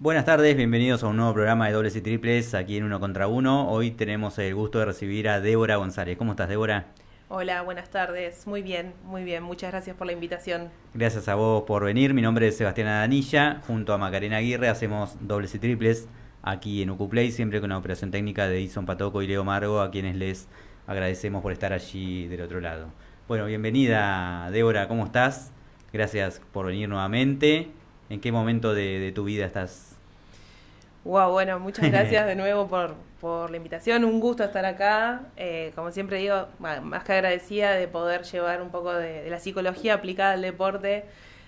Buenas tardes, bienvenidos a un nuevo programa de dobles y triples aquí en Uno contra Uno. Hoy tenemos el gusto de recibir a Débora González. ¿Cómo estás, Débora? Hola, buenas tardes. Muy bien, muy bien. Muchas gracias por la invitación. Gracias a vos por venir. Mi nombre es Sebastián Adanilla. Junto a Macarena Aguirre hacemos dobles y triples aquí en Ucuplay, siempre con la operación técnica de Edison Patoco y Leo Margo, a quienes les agradecemos por estar allí del otro lado. Bueno, bienvenida, Débora. ¿Cómo estás? Gracias por venir nuevamente. ¿En qué momento de tu vida estás? Wow, bueno, muchas gracias de nuevo por la invitación. Un gusto estar acá. Como siempre digo, más que agradecida de poder llevar un poco de la psicología aplicada al deporte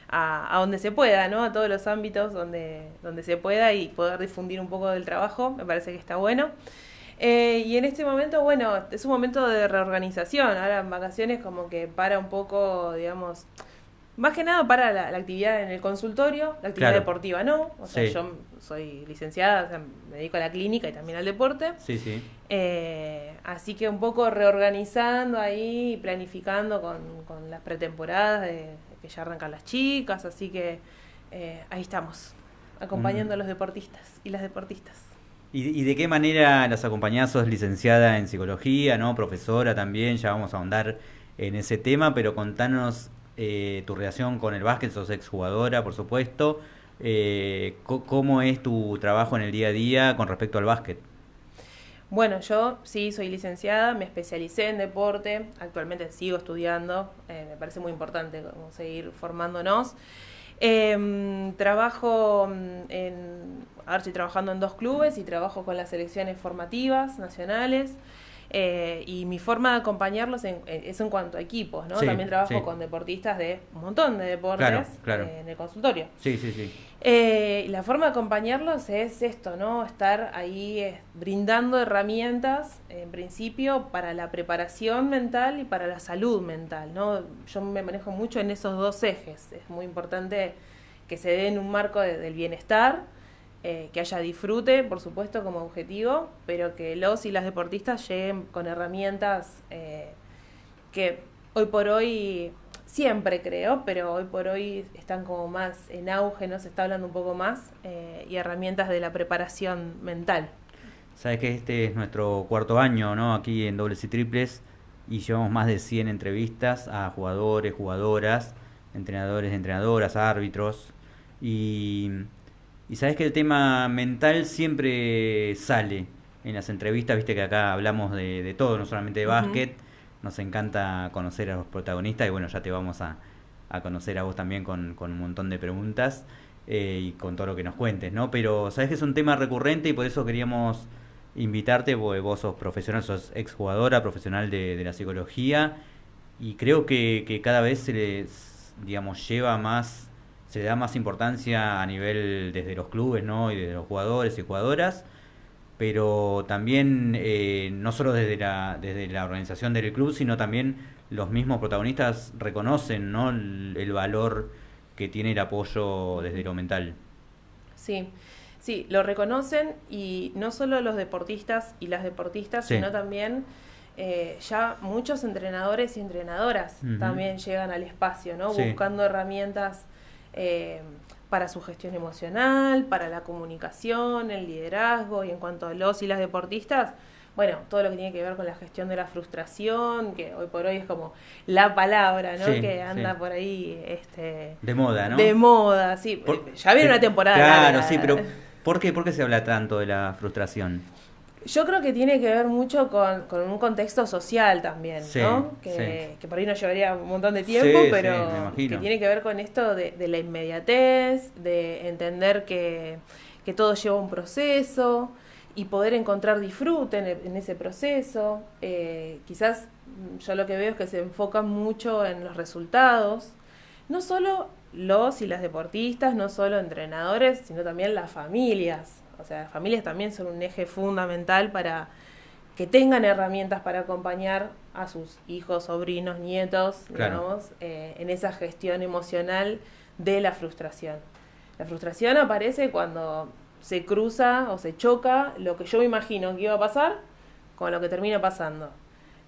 a donde se pueda, ¿no? A todos los ámbitos donde se pueda y poder difundir un poco del trabajo. Me parece que está bueno. Y en este momento, bueno, es un momento de reorganización. Ahora en vacaciones como que para un poco, digamos, más que nada para la actividad en el consultorio, la actividad Claro. deportiva no. O sea, Sí, yo soy licenciada, o sea, me dedico a la clínica y también al deporte. sí, sí. Así que un poco reorganizando ahí, planificando con las pretemporadas que ya arrancan las chicas. Así que ahí estamos, acompañando a los deportistas y las deportistas. ¿Y de qué manera las acompañás? Sos licenciada en psicología, ¿no? Profesora también, ya vamos a ahondar en ese tema, pero contanos tu relación con el básquet, sos exjugadora, por supuesto. ¿Cómo es tu trabajo en el día a día con respecto al básquet? Bueno, yo sí soy licenciada, me especialicé en deporte, actualmente sigo estudiando, me parece muy importante como seguir formándonos. Ahora estoy trabajando en dos clubes y trabajo con las selecciones formativas nacionales. Y mi forma de acompañarlos es en cuanto a equipos, ¿no? Sí, También trabajo sí, con deportistas de un montón de claro, deportes claro. en el consultorio. Sí, sí, sí. La forma de acompañarlos es esto, ¿no? Estar ahí brindando herramientas, en principio, para la preparación mental y para la salud mental, ¿no? Yo me manejo mucho en esos dos ejes. Es muy importante que se dé en un marco del bienestar, que haya disfrute, por supuesto, como objetivo, pero que los y las deportistas lleguen con herramientas que hoy por hoy siempre creo, pero hoy por hoy están como más en auge, ¿no? Se está hablando un poco más, y herramientas de la preparación mental. Sabes que este es nuestro cuarto año, ¿no? Aquí en dobles y triples y llevamos más de 100 entrevistas a jugadores, jugadoras, entrenadores, entrenadoras, árbitros y, y sabes que el tema mental siempre sale en las entrevistas, viste que acá hablamos de todo, no solamente de Ujú. básquet, nos encanta conocer a los protagonistas y bueno, ya te vamos a conocer a vos también con un montón de preguntas y con todo lo que nos cuentes, ¿no? Pero sabes que es un tema recurrente y por eso queríamos invitarte, porque vos sos profesional, sos exjugadora, profesional de la psicología, y creo que cada vez se les, digamos, lleva más, se le da más importancia a nivel desde los clubes, ¿no? Y de los jugadores y jugadoras, pero también no solo desde la organización del club, sino también los mismos protagonistas reconocen, ¿no? El valor que tiene el apoyo desde lo mental. Sí, sí, lo reconocen y no solo los deportistas y las deportistas, Sí. sino también ya muchos entrenadores y entrenadoras Ujú. también llegan al espacio, ¿no? Sí. Buscando herramientas eh, para su gestión emocional, para la comunicación, el liderazgo y en cuanto a los y las deportistas, bueno, todo lo que tiene que ver con la gestión de la frustración, que hoy por hoy es como la palabra, ¿no? Sí, Que sí. anda por ahí, De moda, de ¿no? moda, sí. Ya viene una temporada Claro, sí, larga. pero ¿por qué se habla tanto de la frustración? Yo creo que tiene que ver mucho con un contexto social también, Sí, ¿no? sí. Que por ahí nos llevaría un montón de tiempo, Sí, sí, me pero que imagino. tiene que ver con esto de la inmediatez, de entender que todo lleva un proceso y poder encontrar disfrute en ese proceso. Quizás yo lo que veo es que se enfocan mucho en los resultados, no solo los y las deportistas, no solo entrenadores, sino también las familias. O sea, las familias también son un eje fundamental para que tengan herramientas para acompañar a sus hijos, sobrinos, nietos, Claro. digamos, en esa gestión emocional de la frustración. La frustración aparece cuando se cruza o se choca lo que yo me imagino que iba a pasar con lo que termina pasando.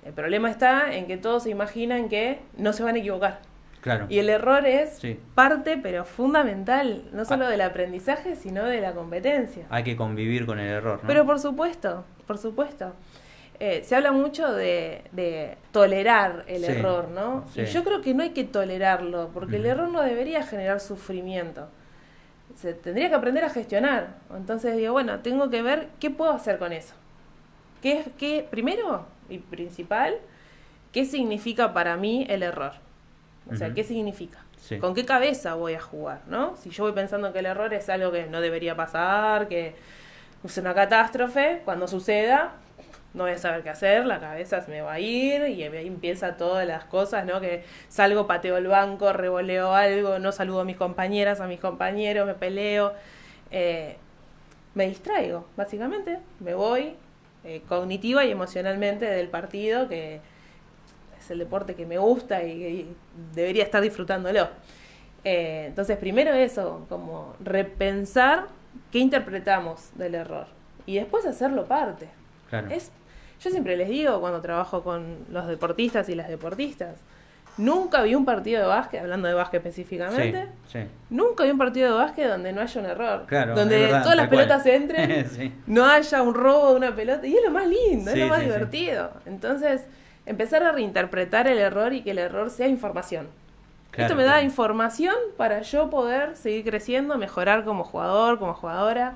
El problema está en que todos se imaginan que no se van a equivocar. Claro. Y el error es Sí. parte, pero fundamental, no solo del aprendizaje, sino de la competencia. Hay que convivir con el error, ¿no? Pero por supuesto, por supuesto. Se habla mucho de tolerar el Sí, error, ¿no? sí. Y yo creo que no hay que tolerarlo, porque el Ujú. error no debería generar sufrimiento. Se tendría que aprender a gestionar. Entonces digo, bueno, tengo que ver qué puedo hacer con eso. Primero y principal, ¿qué significa para mí el error? O sea, Ujú. ¿qué significa? Sí. ¿Con qué cabeza voy a jugar, no? Si yo voy pensando que el error es algo que no debería pasar, que es una catástrofe, cuando suceda, no voy a saber qué hacer, la cabeza se me va a ir y ahí empieza todas las cosas, ¿no? Que salgo, pateo el banco, revoleo algo, no saludo a mis compañeras, a mis compañeros, me peleo, me distraigo, básicamente, me voy cognitiva y emocionalmente del partido, que es el deporte que me gusta y debería estar disfrutándolo. Entonces, primero eso, como repensar qué interpretamos del error y después hacerlo parte. Claro. Yo siempre les digo cuando trabajo con los deportistas y las deportistas, nunca vi un partido de básquet, hablando de básquet específicamente, Sí, sí. nunca vi un partido de básquet donde no haya un error. Claro, donde es verdad, todas las tal cual. pelotas entren, Sí. no haya un robo de una pelota. Y es lo más lindo, Sí, es lo más sí, sí. divertido. Entonces, empezar a reinterpretar el error y que el error sea información. Claro, Esto me da claro. información para yo poder seguir creciendo, mejorar como jugador, como jugadora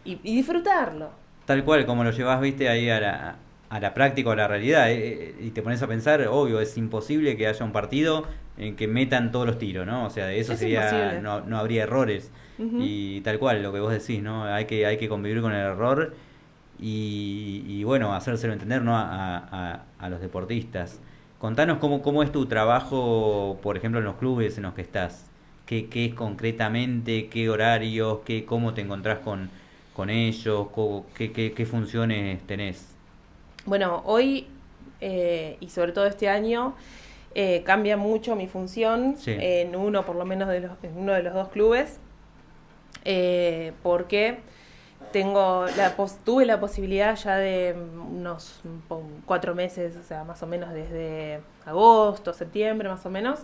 y disfrutarlo. Tal cual, como lo llevas, viste, ahí a la práctica o a la realidad, y te pones a pensar, obvio, es imposible que haya un partido en que metan todos los tiros, ¿no? O sea, de eso Es sería, imposible. no habría errores. Ujú. Y tal cual, lo que vos decís, ¿no? Hay que convivir con el error y bueno, hacérselo entender, ¿no? A los deportistas. Contanos cómo es tu trabajo, por ejemplo, en los clubes en los que estás. ¿Qué es concretamente? ¿Qué horarios? ¿Cómo te encontrás con ellos? ¿Qué funciones tenés? Bueno, hoy y sobre todo este año cambia mucho mi función Sí. en uno, por lo menos en uno de los dos clubes, porque tuve la posibilidad ya de unos 4 meses, o sea, más o menos desde agosto, septiembre, más o menos,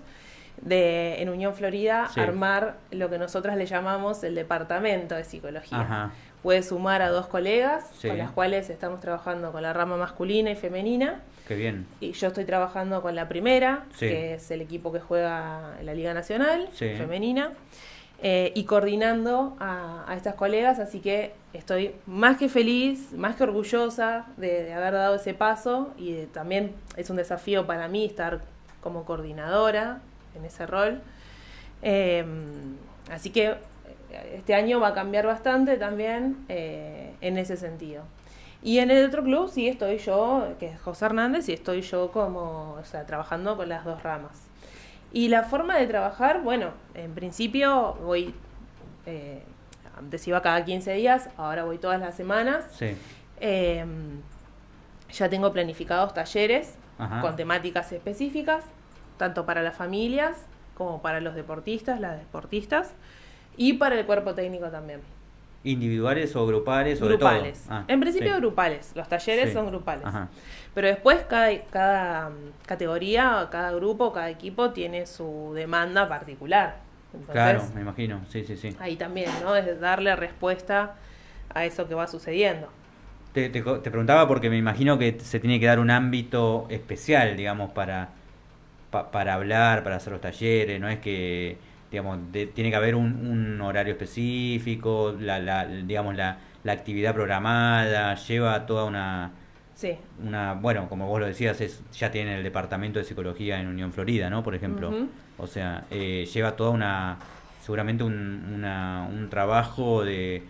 en Unión Florida, Sí. armar lo que nosotras le llamamos el departamento de psicología. Ajá. Puede sumar a 2 colegas Sí. con las cuales estamos trabajando con la rama masculina y femenina. Qué bien. Y yo estoy trabajando con la primera, Sí. que es el equipo que juega en la Liga Nacional Sí. femenina, y coordinando a estas colegas, así que estoy más que feliz, más que orgullosa de haber dado ese paso y también es un desafío para mí estar como coordinadora en ese rol. Así que este año va a cambiar bastante también en ese sentido. Y en el otro club sí estoy yo, que es José Hernández, y estoy yo como, o sea, trabajando con las dos ramas. Y la forma de trabajar, bueno, en principio voy, antes iba cada 15 días, ahora voy todas las semanas. Sí. Ya tengo planificados talleres Ajá. con temáticas específicas, tanto para las familias como para los deportistas, las deportistas, y para el cuerpo técnico también. ¿Individuales o grupales o Grupales. de todo? Ah, En principio sí. grupales, los talleres Sí. son grupales. Ajá. Pero después cada categoría, cada grupo, cada equipo tiene su demanda particular. Entonces, Claro, me imagino. Sí, sí, sí. ahí también, ¿no? Es darle respuesta a eso que va sucediendo. Te preguntaba porque me imagino que se tiene que dar un ámbito especial, digamos, para hablar, para hacer los talleres. No es que, digamos, tiene que haber un horario específico, digamos, la actividad programada, lleva toda Sí. bueno, como vos lo decías, ya tiene el departamento de psicología en Unión Florida, ¿no? Por ejemplo. Ujú. O sea, lleva toda seguramente un trabajo de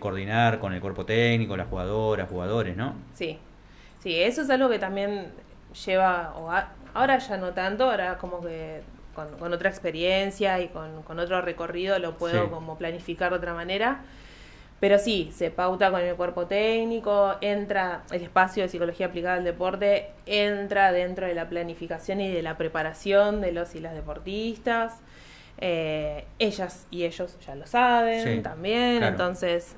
coordinar con el cuerpo técnico, las jugadoras, jugadores, ¿no? Sí, sí, eso es algo que también lleva, ahora ya no tanto, ahora como que con otra experiencia y con otro recorrido lo puedo Sí. como planificar de otra manera, pero sí, se pauta con el cuerpo técnico, entra el espacio de psicología aplicada al deporte, entra dentro de la planificación y de la preparación de los y las deportistas. Ellas y ellos ya lo saben Sí, también, claro. entonces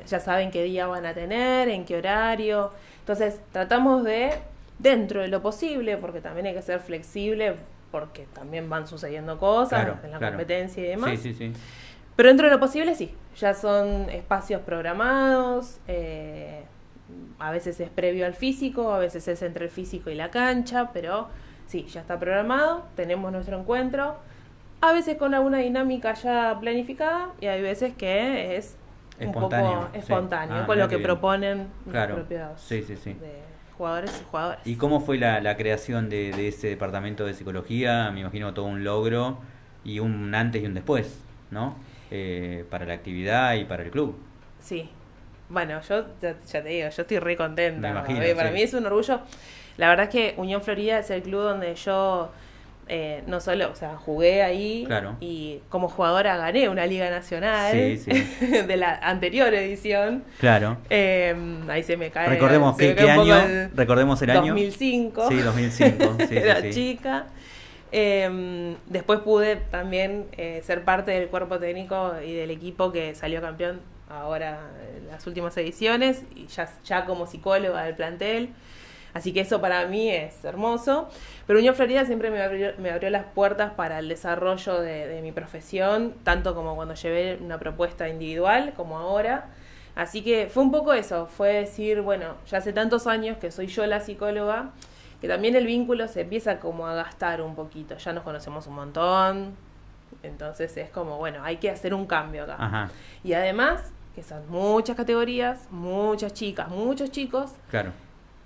ya saben qué día van a tener, en qué horario. Entonces tratamos de, dentro de lo posible, porque también hay que ser flexible porque también van sucediendo cosas Claro, en la claro. competencia y demás. Sí, sí, sí. Pero dentro de lo posible sí, ya son espacios programados, a veces es previo al físico, a veces es entre el físico y la cancha, pero sí, ya está programado, tenemos nuestro encuentro, a veces con alguna dinámica ya planificada y hay veces que es un Espontáneo, poco sí. espontáneo Ah, con mirá lo qué que bien. proponen Claro, los propios sí, sí, sí. de jugadores y jugadoras. ¿Y cómo fue la creación de ese departamento de psicología? Me imagino todo un logro y un antes y un después, ¿no? Para la actividad y para el club. Sí, bueno, yo ya te digo, yo estoy re contenta. Me imagino, Para sí. mí es un orgullo. La verdad es que Unión Florida es el club donde yo no solo, o sea, jugué ahí Claro. y como jugadora gané una liga nacional Sí, sí. de la anterior edición. Claro. Ahí se me cae. Recordemos se me qué cae un poco año. Recordemos el año. 2005. Sí, 2005. Sí, sí, Era sí. chica. Después pude también ser parte del cuerpo técnico y del equipo que salió campeón ahora en las últimas ediciones, y ya como psicóloga del plantel. Así que eso para mí es hermoso. Pero Unión Florida siempre me abrió las puertas para el desarrollo de mi profesión, tanto como cuando llevé una propuesta individual como ahora. Así que fue un poco eso, fue decir, bueno, ya hace tantos años que soy yo la psicóloga, que también el vínculo se empieza como a gastar un poquito. Ya nos conocemos un montón, entonces es como, bueno, hay que hacer un cambio acá. Ajá, Y además, que son muchas categorías, muchas chicas, muchos chicos, claro.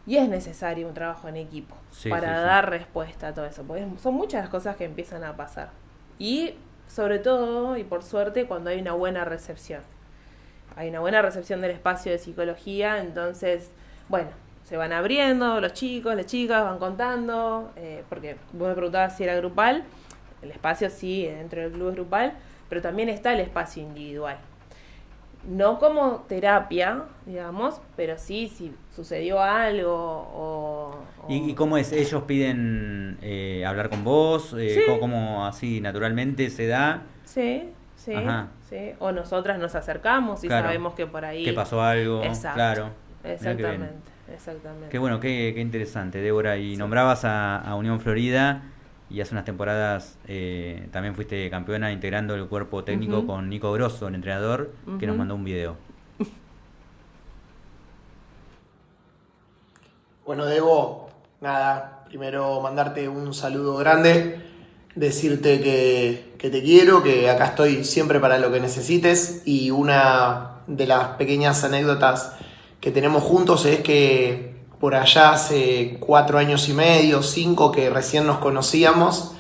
y es necesario un trabajo en equipo Sí, para sí, sí. dar respuesta a todo eso, porque son muchas las cosas que empiezan a pasar. Y sobre todo, y por suerte, cuando hay una buena recepción. Hay una buena recepción del espacio de psicología, entonces, bueno, se van abriendo los chicos, las chicas, van contando, porque vos me preguntabas si era grupal, el espacio sí, dentro del club es grupal, pero también está el espacio individual. No como terapia, digamos, pero sí, si sucedió algo ¿Y cómo es? ¿Ellos piden hablar con vos? Sí. ¿Cómo así naturalmente se da? Sí, sí, Ajá. sí. O nosotras nos acercamos y Claro. sabemos que por ahí... ¿Que pasó algo? Exacto. Claro. Mirá qué bien. Exactamente, exactamente. Qué bueno, qué interesante, Débora. Y Sí. nombrabas a Unión Florida y hace unas temporadas también fuiste campeona integrando el cuerpo técnico Ujú. con Nico Grosso, el entrenador, que nos Ujú. mandó un video. Bueno, Debo, nada, primero mandarte un saludo grande, decirte que te quiero, que acá estoy siempre para lo que necesites, y una de las pequeñas anécdotas que tenemos juntos es que por allá hace 4 años y medio, 5 que recién nos conocíamos,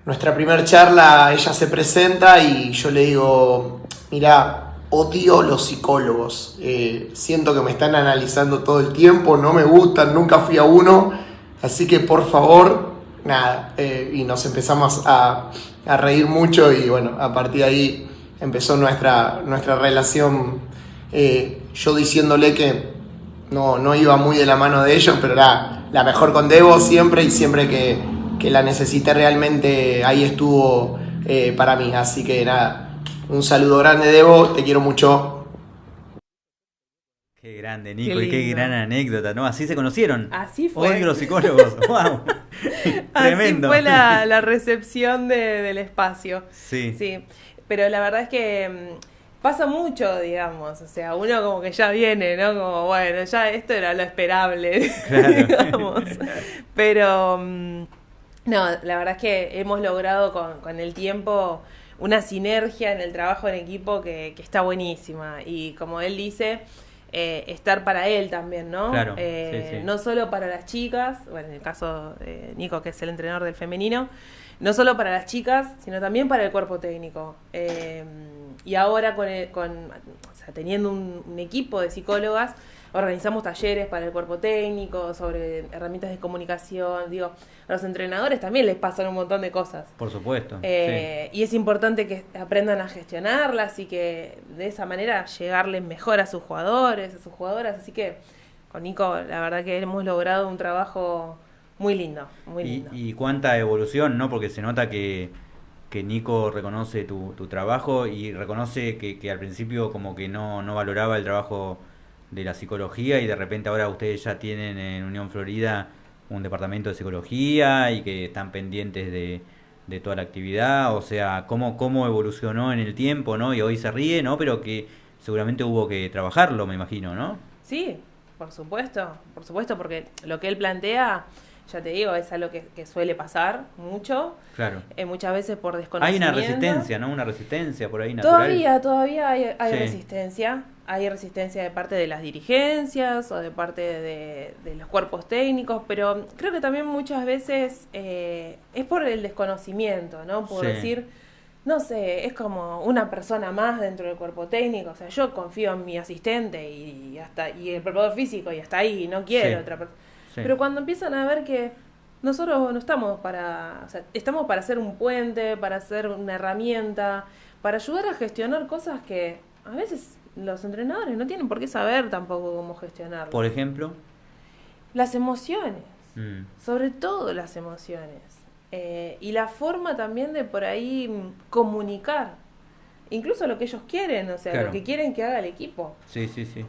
nuestra primer charla ella se presenta y yo le digo, mirá, odio los psicólogos, siento que me están analizando todo el tiempo, no me gustan, nunca fui a uno, así que por favor, nada, y nos empezamos a reír mucho y bueno, a partir de ahí empezó nuestra relación, yo diciéndole que no iba muy de la mano de ellos, pero era la mejor con Debo siempre y siempre que la necesité realmente ahí estuvo para mí, así que nada. Un saludo grande, Debo, te quiero mucho. Qué grande, Qué Nico, y qué lindo. gran anécdota, ¿no? Así se conocieron. Así fue. Odio los psicólogos. ¡Wow! Tremendo. Así fue la recepción del espacio. Sí. Sí, pero la verdad es que pasa mucho, digamos, o sea, uno como que ya viene, ¿no? Como, bueno, ya esto era lo esperable, Claro. digamos. Pero, no, la verdad es que hemos logrado con el tiempo una sinergia en el trabajo en equipo que está buenísima. Y como él dice, estar para él también, ¿no? Claro, sí, sí. No solo para las chicas, bueno, en el caso de Nico, que es el entrenador del femenino, no solo para las chicas, sino también para el cuerpo técnico. Y ahora o sea, teniendo un equipo de psicólogas, organizamos talleres para el cuerpo técnico, sobre herramientas de comunicación. Digo, a los entrenadores también les pasan un montón de cosas. Por supuesto. Y es importante que aprendan a gestionarlas y que de esa manera llegarles mejor a sus jugadores, a sus jugadoras. Así que con Nico, la verdad que hemos logrado un trabajo muy lindo, muy lindo. Y cuánta evolución, ¿no? Porque se nota que Nico reconoce tu trabajo y reconoce que al principio como que no valoraba el trabajo de la psicología y de repente ahora ustedes ya tienen en Unión Florida un departamento de psicología y que están pendientes de toda la actividad, o sea, cómo evolucionó en el tiempo, ¿no? Y hoy se ríe, ¿no? Pero que seguramente hubo que trabajarlo, me imagino, ¿no? Sí, por supuesto, porque lo que él plantea, ya te digo, es algo que suele pasar mucho, Claro. Muchas veces por Hay desconocimiento. una resistencia, ¿no? Una resistencia por ahí natural. Todavía hay Sí. resistencia. Hay resistencia de parte de las dirigencias o de parte de los cuerpos técnicos, pero creo que también muchas veces es por el desconocimiento, ¿no? Por Sí. decir, no sé, es como una persona más dentro del cuerpo técnico. O sea, yo confío en mi asistente y el preparador físico y hasta ahí, no quiero Sí. otra persona. Sí. Pero cuando empiezan a ver que nosotros no estamos o sea, estamos para hacer un puente, para hacer una herramienta, para ayudar a gestionar cosas que a veces los entrenadores no tienen por qué saber tampoco cómo gestionarlo. Por ejemplo. Las emociones, Mm. sobre todo las emociones. Y la forma también de por ahí comunicar, incluso lo que ellos quieren, o sea, Claro. lo que quieren que haga el equipo. Sí, sí, sí.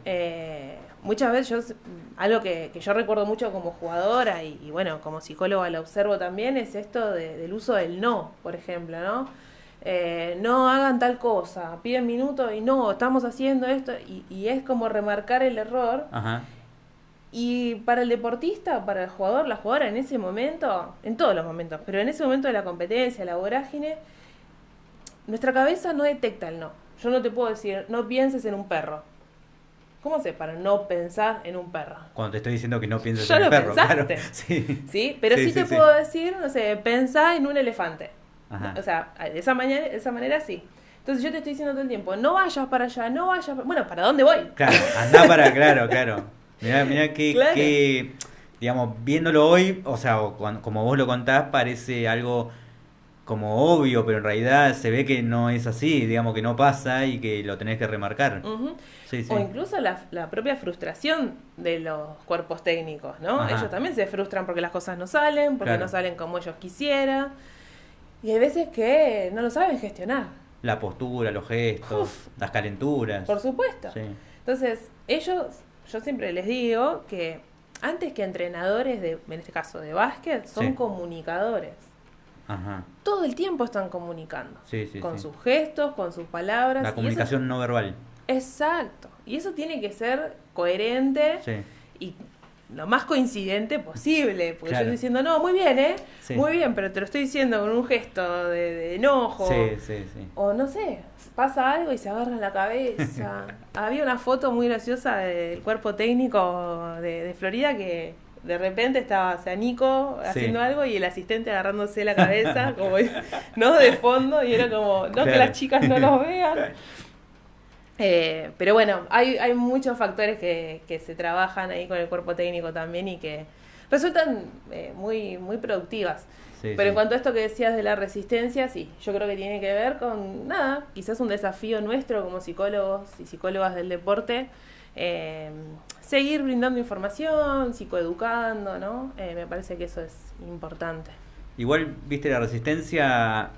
Muchas veces algo que yo recuerdo mucho como jugadora y bueno, como psicóloga lo observo también, es esto del uso del no, por ejemplo, ¿no? No hagan tal cosa, piden minutos y no, estamos haciendo esto, y es como remarcar el error. Ajá. Y para el deportista, para el jugador, la jugadora en ese momento, en todos los momentos, pero en ese momento de la competencia, la vorágine, nuestra cabeza no detecta el no. Yo no te puedo decir, no pienses en un perro. ¿Cómo sé para no pensar en un perro? Cuando te estoy diciendo que no pienses Ya en el lo perro, pensaste. claro. Sí. ¿Sí? Pero sí, te puedo decir, no sé, pensá en un elefante. Ajá. O sea, de esa manera sí. Entonces yo te estoy diciendo todo el tiempo, no vayas para allá, no vayas para... Bueno, ¿para dónde voy? Claro, andá para, claro. Mirá Claro. que, digamos, viéndolo hoy, o sea, como vos lo contás, parece algo como obvio, pero en realidad se ve que no es así, digamos que no pasa y que lo tenés que remarcar. Ujú. Sí, sí. O incluso la propia frustración de los cuerpos técnicos, ¿no? Ajá. Ellos también se frustran porque las cosas no salen, porque Claro. no salen como ellos quisieran. Y hay veces que no lo saben gestionar, La postura, los gestos, Uf. las calenturas. por supuesto. Sí. Entonces, yo siempre les digo que antes que entrenadores, en este caso de básquet, son Sí. comunicadores. Ajá. Todo el tiempo están comunicando. Sí, sí, con sí. sus gestos, con sus palabras. La comunicación no verbal. Exacto. Y eso tiene que ser coherente Sí. y lo más coincidente posible. Porque Claro. yo estoy diciendo, no, muy bien, ¿eh? Sí. Muy bien, pero te lo estoy diciendo con un gesto de enojo. Sí, sí, sí. O no sé, pasa algo y se agarran la cabeza. Había una foto muy graciosa del cuerpo técnico de Florida que de repente estaba, o sea, Nico haciendo Sí. algo y el asistente agarrándose la cabeza, como, ¿no? De fondo, y era como, no, que Claro. las chicas no los vean. Pero bueno, hay muchos factores que se trabajan ahí con el cuerpo técnico también y que resultan muy, muy productivas. Sí, Pero sí. en cuanto a esto que decías de la resistencia, sí, yo creo que tiene que ver con, nada, quizás un desafío nuestro como psicólogos y psicólogas del deporte, seguir brindando información, psicoeducando, ¿no? Me parece que eso es importante. Igual, viste, la resistencia,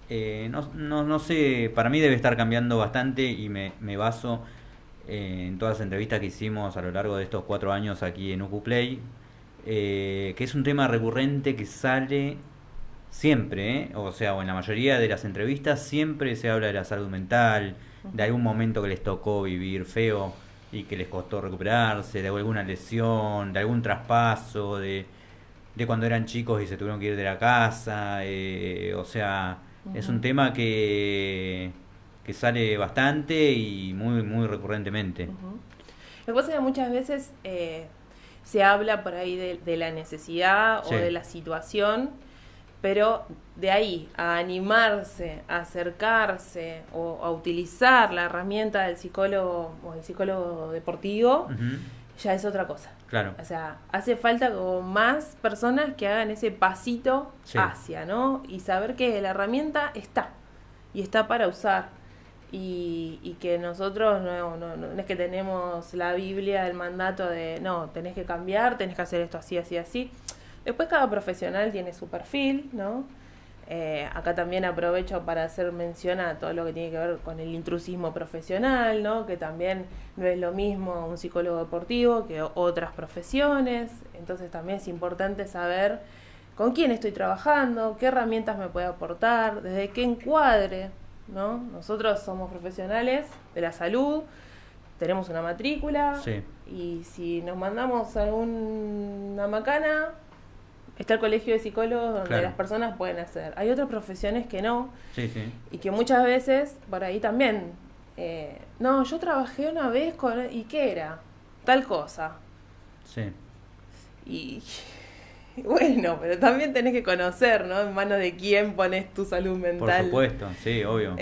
no sé, para mí debe estar cambiando bastante y me baso en todas las entrevistas que hicimos a lo largo de estos 4 años aquí en UcuPlay, que es un tema recurrente que sale siempre, o sea, o en la mayoría de las entrevistas siempre se habla de la salud mental, de algún momento que les tocó vivir feo y que les costó recuperarse, de alguna lesión, de algún traspaso, de cuando eran chicos y se tuvieron que ir de la casa, o sea, es un tema que sale bastante y muy, muy recurrentemente. Ujú. Lo que pasa es que muchas veces se habla por ahí de la necesidad Sí. o de la situación, pero de ahí a animarse, a acercarse o a utilizar la herramienta del psicólogo o del psicólogo deportivo, Ujú. ya es otra cosa. Claro. O sea, hace falta como más personas que hagan ese pasito Sí. hacia, ¿no? Y saber que la herramienta está y está para usar. Y que nosotros no es que tenemos la Biblia, el mandato de, no, tenés que cambiar, tenés que hacer esto así, así, así. Después cada profesional tiene su perfil, ¿no? Acá también aprovecho para hacer mención a todo lo que tiene que ver con el intrusismo profesional, ¿no? Que también no es lo mismo un psicólogo deportivo que otras profesiones. Entonces también es importante saber con quién estoy trabajando, qué herramientas me puede aportar, desde qué encuadre, ¿no? Nosotros somos profesionales de la salud, tenemos una matrícula, Sí. y si nos mandamos a una macana, está el colegio de psicólogos donde Claro. las personas pueden hacer. Hay otras profesiones que no, Sí, sí. y que muchas veces por ahí también, no, yo trabajé una vez ¿y qué era? Tal cosa. Sí. Y bueno, pero también tenés que conocer, ¿no? En manos de quién pones tu salud Por mental. supuesto, sí, obvio.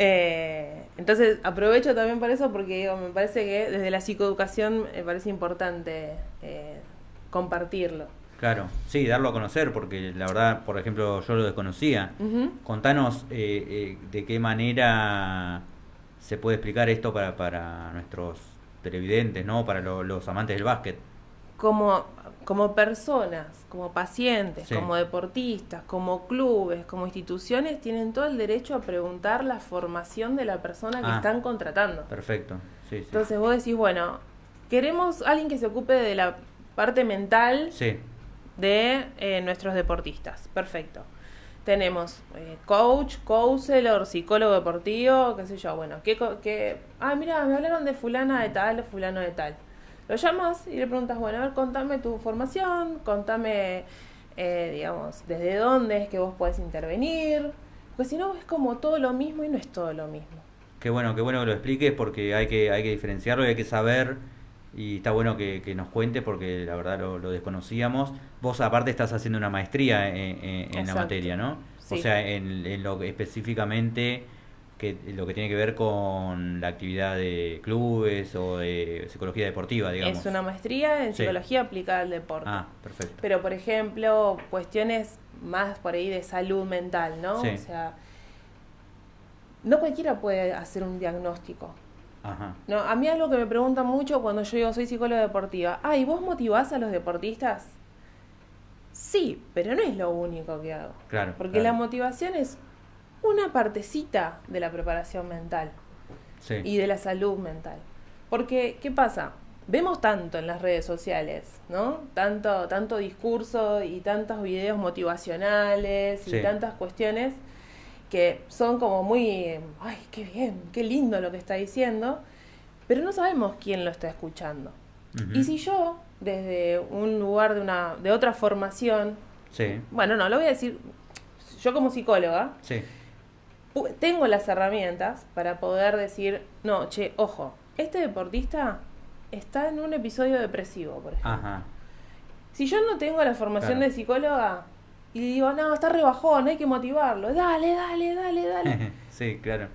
Entonces aprovecho también para eso porque digo, me parece que desde la psicoeducación me parece importante compartirlo. Claro, sí, darlo a conocer, porque la verdad, por ejemplo, yo lo desconocía. Ujú. Contanos de qué manera se puede explicar esto para nuestros televidentes, ¿no? Para los amantes del básquet. Como personas, como pacientes, Sí. como deportistas, como clubes, como instituciones, tienen todo el derecho a preguntar la formación de la persona que están contratando. Perfecto, sí, sí. Entonces vos decís, bueno, queremos alguien que se ocupe de la parte mental Sí, de nuestros deportistas. Perfecto. Tenemos coach, counselor, psicólogo deportivo, qué sé yo. Bueno, mira, me hablaron de fulana de tal, fulano de tal. Lo llamas y le preguntas, bueno, a ver, contame tu formación, contame, digamos, desde dónde es que vos podés intervenir. Porque si no, es como todo lo mismo y no es todo lo mismo. qué bueno que lo expliques porque hay que diferenciarlo y hay que saber. Y está bueno que nos cuentes porque la verdad lo desconocíamos. Vos aparte estás haciendo una maestría en la Exacto. materia, ¿no? Sí. O sea, en lo que específicamente lo que tiene que ver con la actividad de clubes o de psicología deportiva, digamos. Es una maestría en Sí. psicología aplicada al deporte. Ah, perfecto. Pero, por ejemplo, cuestiones más por ahí de salud mental, ¿no? Sí. O sea, no cualquiera puede hacer un diagnóstico. Ajá. No, a mí algo que me preguntan mucho cuando yo digo soy psicóloga deportiva, ¿y vos motivás a los deportistas? Sí, pero no es lo único que hago. Claro. Porque claro. la motivación es una partecita de la preparación mental Sí. y de la salud mental. Porque, ¿qué pasa? Vemos tanto en las redes sociales, ¿no? Tanto discurso y tantos videos motivacionales y Sí. tantas cuestiones que son como muy, ay, qué bien, qué lindo lo que está diciendo, pero no sabemos quién lo está escuchando. Ujú. Y si yo, desde un lugar de otra formación, Sí. bueno, no, lo voy a decir, yo como psicóloga, Sí. tengo las herramientas para poder decir, no, che, ojo, este deportista está en un episodio depresivo, por ejemplo. Ajá. Si yo no tengo la formación Claro. de psicóloga y digo, no, está rebajón, hay que motivarlo, dale. Sí, claro.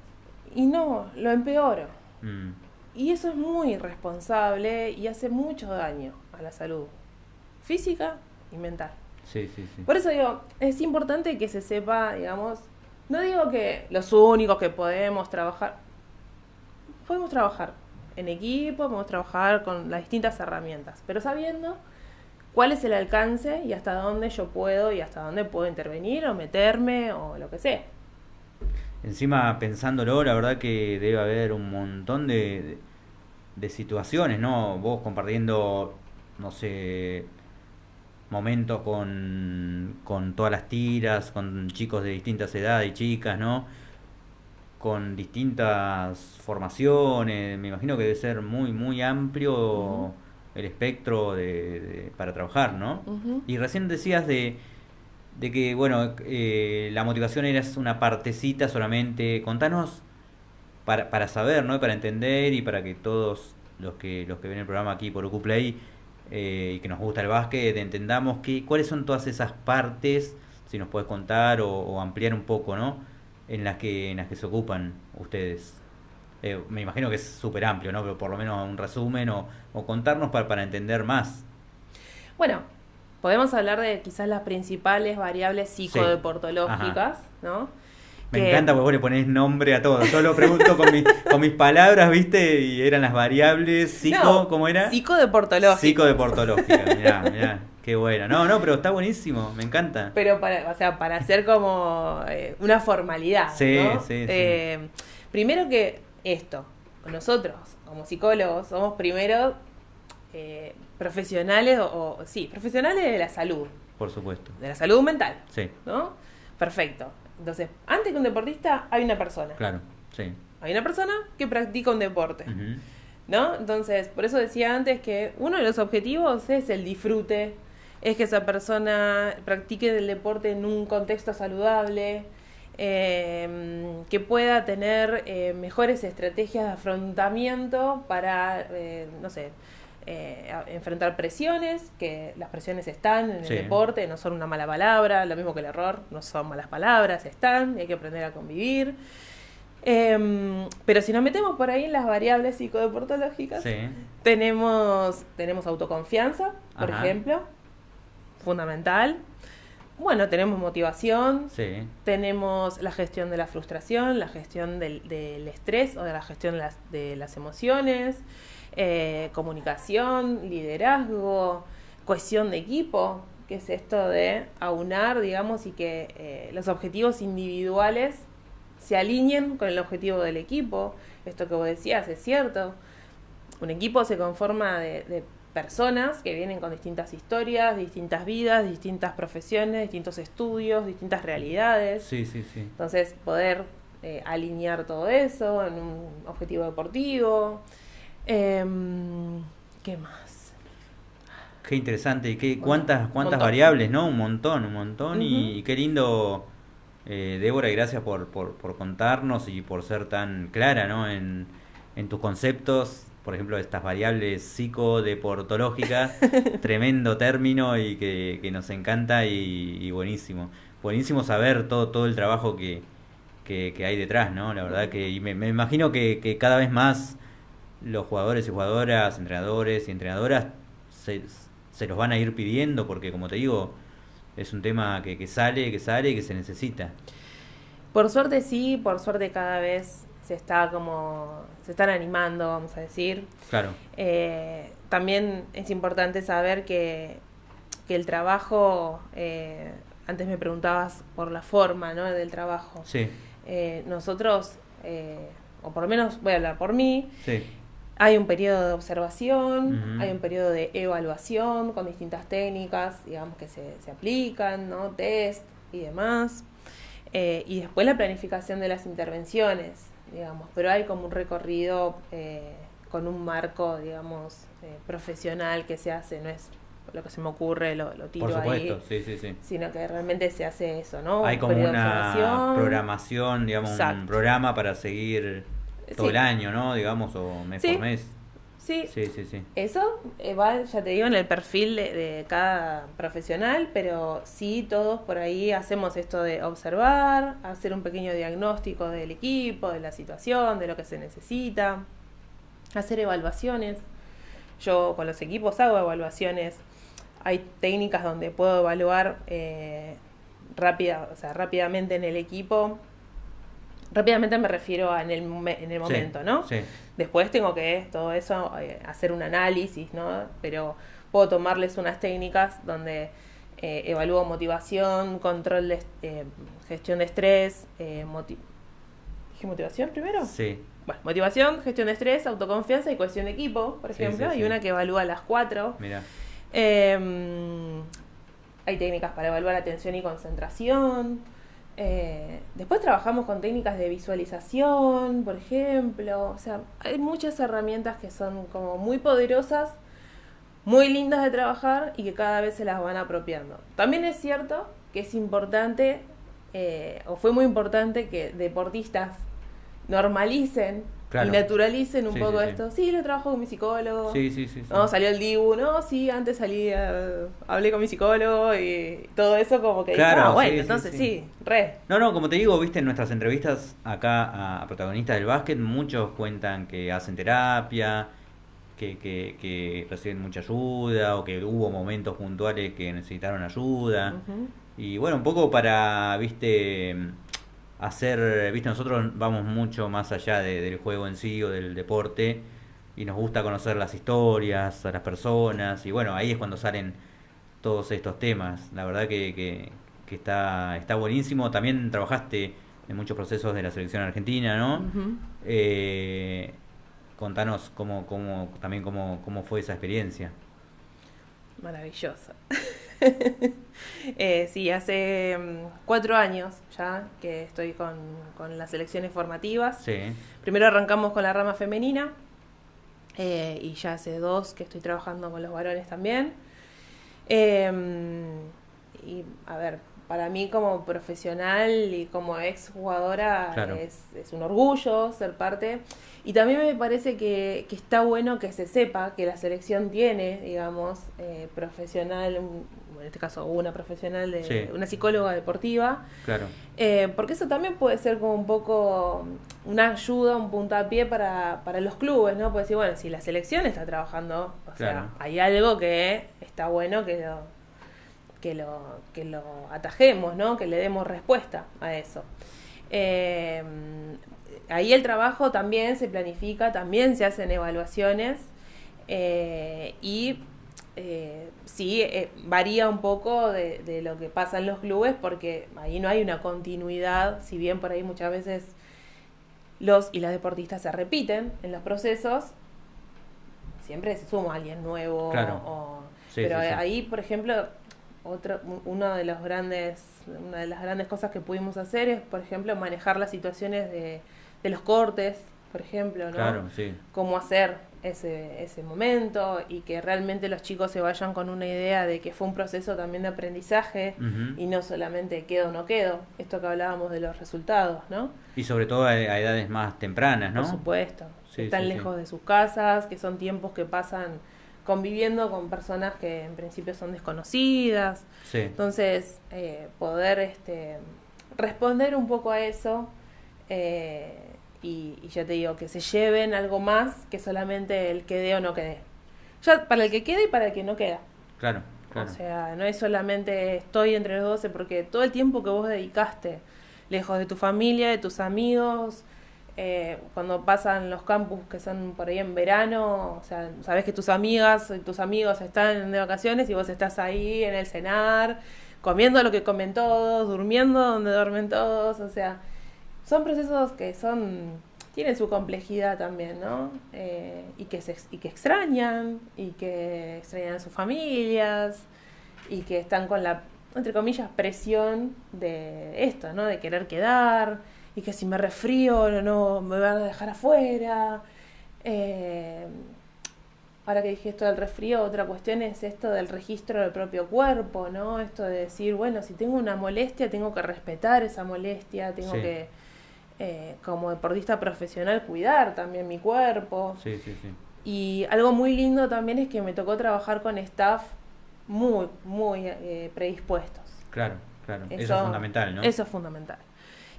Y no, lo empeoro. Mm. Y eso es muy irresponsable y hace mucho daño a la salud física y mental. Sí, sí, sí. Por eso digo, es importante que se sepa, digamos, no digo que los únicos que podemos trabajar en equipo, podemos trabajar con las distintas herramientas, pero sabiendo cuál es el alcance y hasta dónde yo puedo y hasta dónde puedo intervenir o meterme o lo que sea. Encima, pensándolo, la verdad que debe haber un montón de situaciones, ¿no? Vos compartiendo, no sé, momentos con todas las tiras, con chicos de distintas edades y chicas, ¿no? Con distintas formaciones, me imagino que debe ser muy, muy amplio Ujú. el espectro para trabajar, ¿no? Ujú. Y recién decías de que, bueno, la motivación era una partecita solamente. Contanos para saber, ¿no? Y para entender y para que todos los que ven el programa aquí por Ucuplay y que nos gusta el básquet, entendamos cuáles son todas esas partes, si nos puedes contar o ampliar un poco, ¿no? En las que se ocupan ustedes. Me imagino que es súper amplio, ¿no? Pero por lo menos un resumen o contarnos para entender más. Bueno, podemos hablar de quizás las principales variables psicodeportológicas, ¿no? Me encanta porque vos le ponés nombre a todo. Yo lo pregunto con mis palabras, ¿viste? Y eran las variables No, ¿cómo era? psicodeportológicas. Psicodeportológica, mirá. Qué bueno. No, no, pero está buenísimo, me encanta. Pero para hacer como una formalidad, Sí, ¿no? sí, sí. Primero que esto, nosotros como psicólogos somos primero profesionales sí, profesionales Por supuesto. de la salud mental, Sí, ¿no? Perfecto. Entonces, antes que un deportista hay una persona. claro, sí. Hay una persona que practica un deporte, Ujú. ¿no? Entonces, por eso decía antes que uno de los objetivos es el disfrute, es que esa persona practique el deporte en un contexto saludable, que pueda tener mejores estrategias de afrontamiento para, no sé, enfrentar presiones, que las presiones están en el Sí. deporte, no son una mala palabra, lo mismo que el error, no son malas palabras, están, y hay que aprender a convivir. Pero si nos metemos por ahí en las variables psicodeportológicas, Sí. tenemos autoconfianza, por Ajá. ejemplo, fundamental. Bueno, tenemos motivación, Sí. tenemos la gestión de la frustración, la gestión del estrés o de la gestión de las emociones, comunicación, liderazgo, cohesión de equipo, que es esto de aunar, digamos, y que los objetivos individuales se alineen con el objetivo del equipo. Esto que vos decías es cierto. Un equipo se conforma de personas que vienen con distintas historias, distintas vidas, distintas profesiones, distintos estudios, distintas realidades. Sí, sí, sí. Entonces, poder alinear todo eso en un objetivo deportivo. ¿Qué más? Qué interesante y qué, Bueno, cuántas montón. variables, ¿no? Un montón. Ujú. Y qué lindo, Débora, y gracias por contarnos y por ser tan clara, ¿no? En tus conceptos, por ejemplo, estas variables psicodeportológicas, tremendo término y que nos encanta y buenísimo. Buenísimo saber todo el trabajo que hay detrás, ¿no? La verdad que, y me imagino que cada vez más los jugadores y jugadoras, entrenadores y entrenadoras se los van a ir pidiendo porque, como te digo, es un tema que sale y que se necesita. Por suerte sí, por suerte cada vez se están animando, vamos a decir. Claro, También es importante saber que el trabajo, antes me preguntabas por la forma, ¿no? Del trabajo. sí, Nosotros, o por lo menos voy a hablar por mí, sí, hay un periodo de observación, Ujú. hay un periodo de evaluación con distintas técnicas, digamos, que se aplican, ¿no? Test y demás. Y después la planificación de las intervenciones, digamos, pero hay como un recorrido con un marco, digamos, profesional que se hace, no es lo que se me ocurre, lo tiro por supuesto, ahí, sí, sí, sí. sino que realmente se hace eso, ¿no? Hay Un como periodo de una observación. programación, digamos, un Exacto. programa para seguir todo Sí. el año, ¿no? Digamos, o mes Sí. por mes. Sí, Sí, sí, sí. eso va, ya te digo, en el perfil de cada profesional, pero sí todos por ahí hacemos esto de observar, hacer un pequeño diagnóstico del equipo, de la situación, de lo que se necesita, hacer evaluaciones. Yo con los equipos hago evaluaciones. Hay técnicas donde puedo evaluar rápidamente en el equipo. Rápidamente me refiero a en el momento, Sí, ¿no? sí. Después tengo que todo eso, hacer un análisis, ¿no? Pero puedo tomarles unas técnicas donde evalúo motivación, control de gestión de estrés, ¿dije motivación primero? Sí, Bueno, motivación, gestión de estrés, autoconfianza y cohesión de equipo, por Sí, ejemplo. sí, Hay sí. una que evalúa las 4. mira. Hay técnicas para evaluar atención y concentración. Después trabajamos con técnicas de visualización, por ejemplo. O sea, hay muchas herramientas que son como muy poderosas, muy lindas de trabajar y que cada vez se las van apropiando. También es cierto que es importante, o fue muy importante, que deportistas normalicen Claro. y naturalicen un Sí, poco sí, sí. esto. Sí, lo trabajo con mi psicólogo. Sí, sí, sí, sí. No, salió el Dibu, no, sí, antes hablé con mi psicólogo y todo eso como que Claro, dije, bueno, sí, sí, entonces sí. sí, re. No, como te digo, viste, en nuestras entrevistas acá a protagonistas del básquet, muchos cuentan que hacen terapia, que reciben mucha ayuda o que hubo momentos puntuales que necesitaron ayuda. Ujú. Y bueno, un poco para, viste, hacer, viste, nosotros vamos mucho más allá del juego en sí o del deporte y nos gusta conocer las historias, a las personas y bueno, ahí es cuando salen todos estos temas. La verdad que está buenísimo. También trabajaste en muchos procesos de la selección argentina, ¿no? Ujú. Contanos también cómo fue esa experiencia. Maravillosa. Sí, hace 4 años ya que estoy con las selecciones formativas. Sí, Primero arrancamos con la rama femenina y ya hace 2 que estoy trabajando con los varones también. Y a ver, para mí como profesional y como ex jugadora claro, es un orgullo ser parte. Y también me parece que está bueno que se sepa que la selección tiene, digamos, profesional, en este caso una profesional, Sí. una psicóloga deportiva, claro, porque eso también puede ser como un poco una ayuda, un puntapié para los clubes, ¿no? Puede decir, bueno, si la selección está trabajando, o sea, Claro. hay algo que está bueno que lo atajemos, ¿no? Que le demos respuesta a eso. Eh, Ahí el trabajo también se planifica, también se hacen evaluaciones y sí, varía un poco de lo que pasa en los clubes porque ahí no hay una continuidad, si bien por ahí muchas veces los y las deportistas se repiten en los procesos, siempre se suma alguien nuevo. Claro. Sí, Pero sí, sí. ahí, por ejemplo, una de las grandes cosas que pudimos hacer es, por ejemplo, manejar las situaciones de los cortes, por ejemplo, ¿no? Claro, sí. Cómo hacer ese momento y que realmente los chicos se vayan con una idea de que fue un proceso también de aprendizaje Ujú. y no solamente quedo o no quedo, esto que hablábamos de los resultados, ¿no? Y sobre todo a edades más tempranas, ¿no? Por supuesto, Sí, están sí, lejos de sus casas, que son tiempos que pasan conviviendo con personas que en principio son desconocidas. Sí. Entonces, poder responder un poco a eso y ya te digo, que se lleven algo más que solamente el quede o no quede. Ya para el que quede y para el que no queda. Claro, claro. O sea, no es solamente estoy entre los 12, porque todo el tiempo que vos dedicaste, lejos de tu familia, de tus amigos, cuando pasan los campus que son por ahí en verano, o sea, sabés que tus amigas y tus amigos están de vacaciones y vos estás ahí en el cenar, comiendo lo que comen todos, durmiendo donde duermen todos, o sea, son procesos que tienen su complejidad también, ¿no? Y que extrañan a sus familias y que están con la, entre comillas, presión de esto, ¿no? De querer quedar y que si me resfrío no me van a dejar afuera. Ahora que dije esto del resfrío, otra cuestión es esto del registro del propio cuerpo, ¿no? Esto de decir, bueno, si tengo una molestia, tengo que respetar esa molestia, tengo Sí. que, como deportista profesional, cuidar también mi cuerpo. Sí, sí, sí. Y algo muy lindo también es que me tocó trabajar con staff muy, muy predispuestos. Claro, claro. Eso es fundamental, ¿no? Eso es fundamental.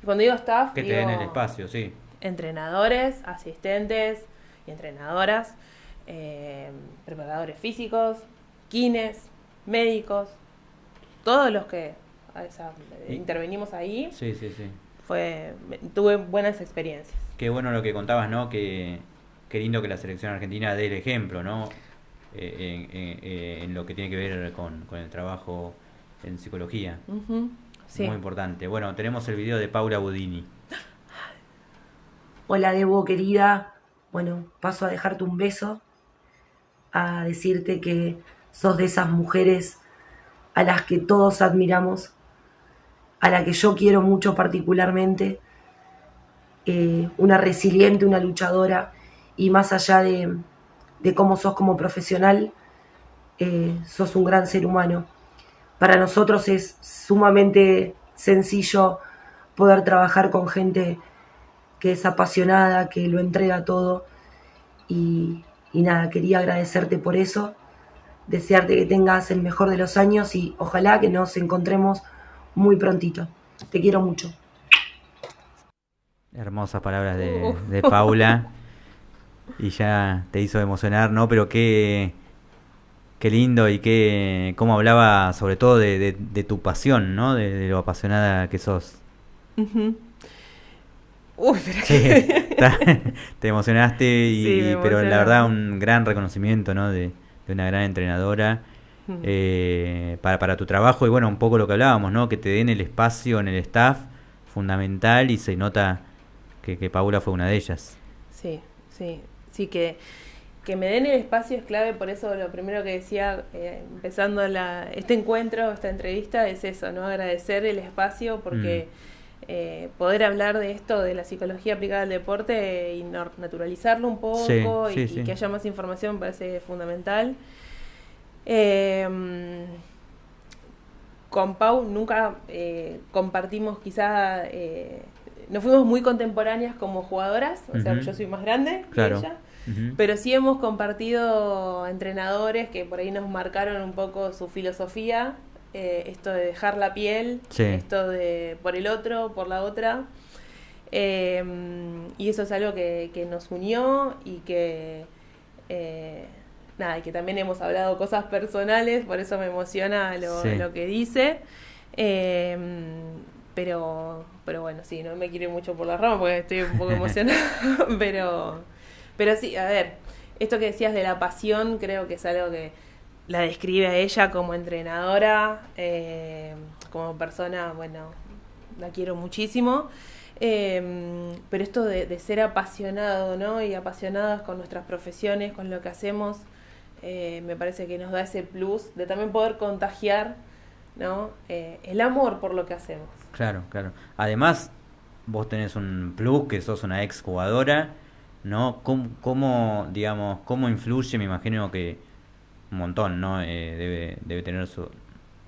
Y cuando digo staff, Que te digo den el espacio, sí. entrenadores, asistentes y entrenadoras, preparadores físicos, kines, médicos, todos los que intervenimos ahí, Sí, sí, sí. tuve buenas experiencias. Qué bueno lo que contabas, ¿no? Qué lindo que la selección argentina dé el ejemplo, ¿no? En lo que tiene que ver con el trabajo en psicología. Ujú, sí. Muy importante. Bueno, tenemos el video de Paula Budini. Hola Debo, querida. Bueno, paso a dejarte un beso, a decirte que sos de esas mujeres a las que todos admiramos, a la que yo quiero mucho particularmente, una resiliente, una luchadora, y más allá de cómo sos como profesional, sos un gran ser humano. Para nosotros es sumamente sencillo poder trabajar con gente que es apasionada, que lo entrega todo, y nada, quería agradecerte por eso, desearte que tengas el mejor de los años y ojalá que nos encontremos muy prontito. Te quiero mucho. Hermosas palabras de Paula. Y ya te hizo emocionar, ¿no? Pero qué lindo y cómo hablaba sobre todo de tu pasión, ¿no? De lo apasionada que sos. Ujú. Uy, pero Sí, te emocionaste, Sí, me pero la emocionó. verdad un gran reconocimiento, ¿no? De una gran entrenadora para tu trabajo y bueno, un poco lo que hablábamos, ¿no? Que te den el espacio en el staff, fundamental, y se nota que Paula fue una de ellas. Sí, sí, sí, que me den el espacio es clave, por eso lo primero que decía, empezando este encuentro, esta entrevista, es eso, ¿no? Agradecer el espacio porque poder hablar de esto, de la psicología aplicada al deporte y naturalizarlo un poco y que haya más información me parece fundamental. Con Pau nunca compartimos quizá, no fuimos muy contemporáneas como jugadoras, o sea, yo soy más grande que ella, pero sí hemos compartido entrenadores que por ahí nos marcaron un poco su filosofía, esto de dejar la piel, esto de por el otro, por la otra, y eso es algo que nos unió y que y que también hemos hablado cosas personales, por eso me emociona lo que dice, pero bueno, sí, no me quiero ir mucho por las ramas porque estoy un poco emocionada, pero sí, a ver, esto que decías de la pasión creo que es algo que la describe a ella como entrenadora, como persona, bueno, la quiero muchísimo, pero esto de ser apasionado, ¿no? Y apasionadas con nuestras profesiones, con lo que hacemos, me parece que nos da ese plus de también poder contagiar, ¿no? El amor por lo que hacemos. Claro, claro. Además, vos tenés un plus, que sos una ex jugadora, ¿no? ¿Cómo, digamos, cómo influye? Me imagino que un montón, ¿no? Debe tener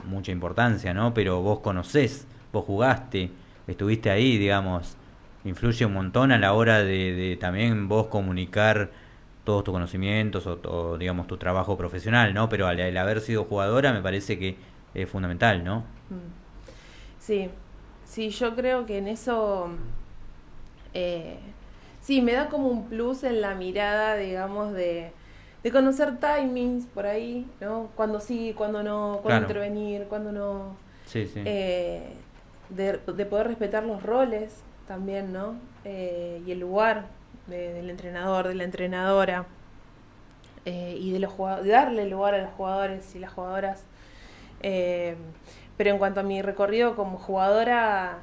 mucha importancia, ¿no? Pero vos conocés, vos jugaste, estuviste ahí, digamos, influye un montón a la hora de también vos comunicar todos tus conocimientos o digamos, tu trabajo profesional, ¿no? Pero al haber sido jugadora me parece que es fundamental, ¿no? Sí, yo creo que en eso, sí, me da como un plus en la mirada, digamos, de conocer timings por ahí, ¿no? Cuando sí, cuando no, cuando intervenir, cuando no. Sí, sí. De poder respetar los roles también, ¿no? Y el lugar del entrenador, de la entrenadora, y de darle lugar a los jugadores y las jugadoras. Pero en cuanto a mi recorrido como jugadora,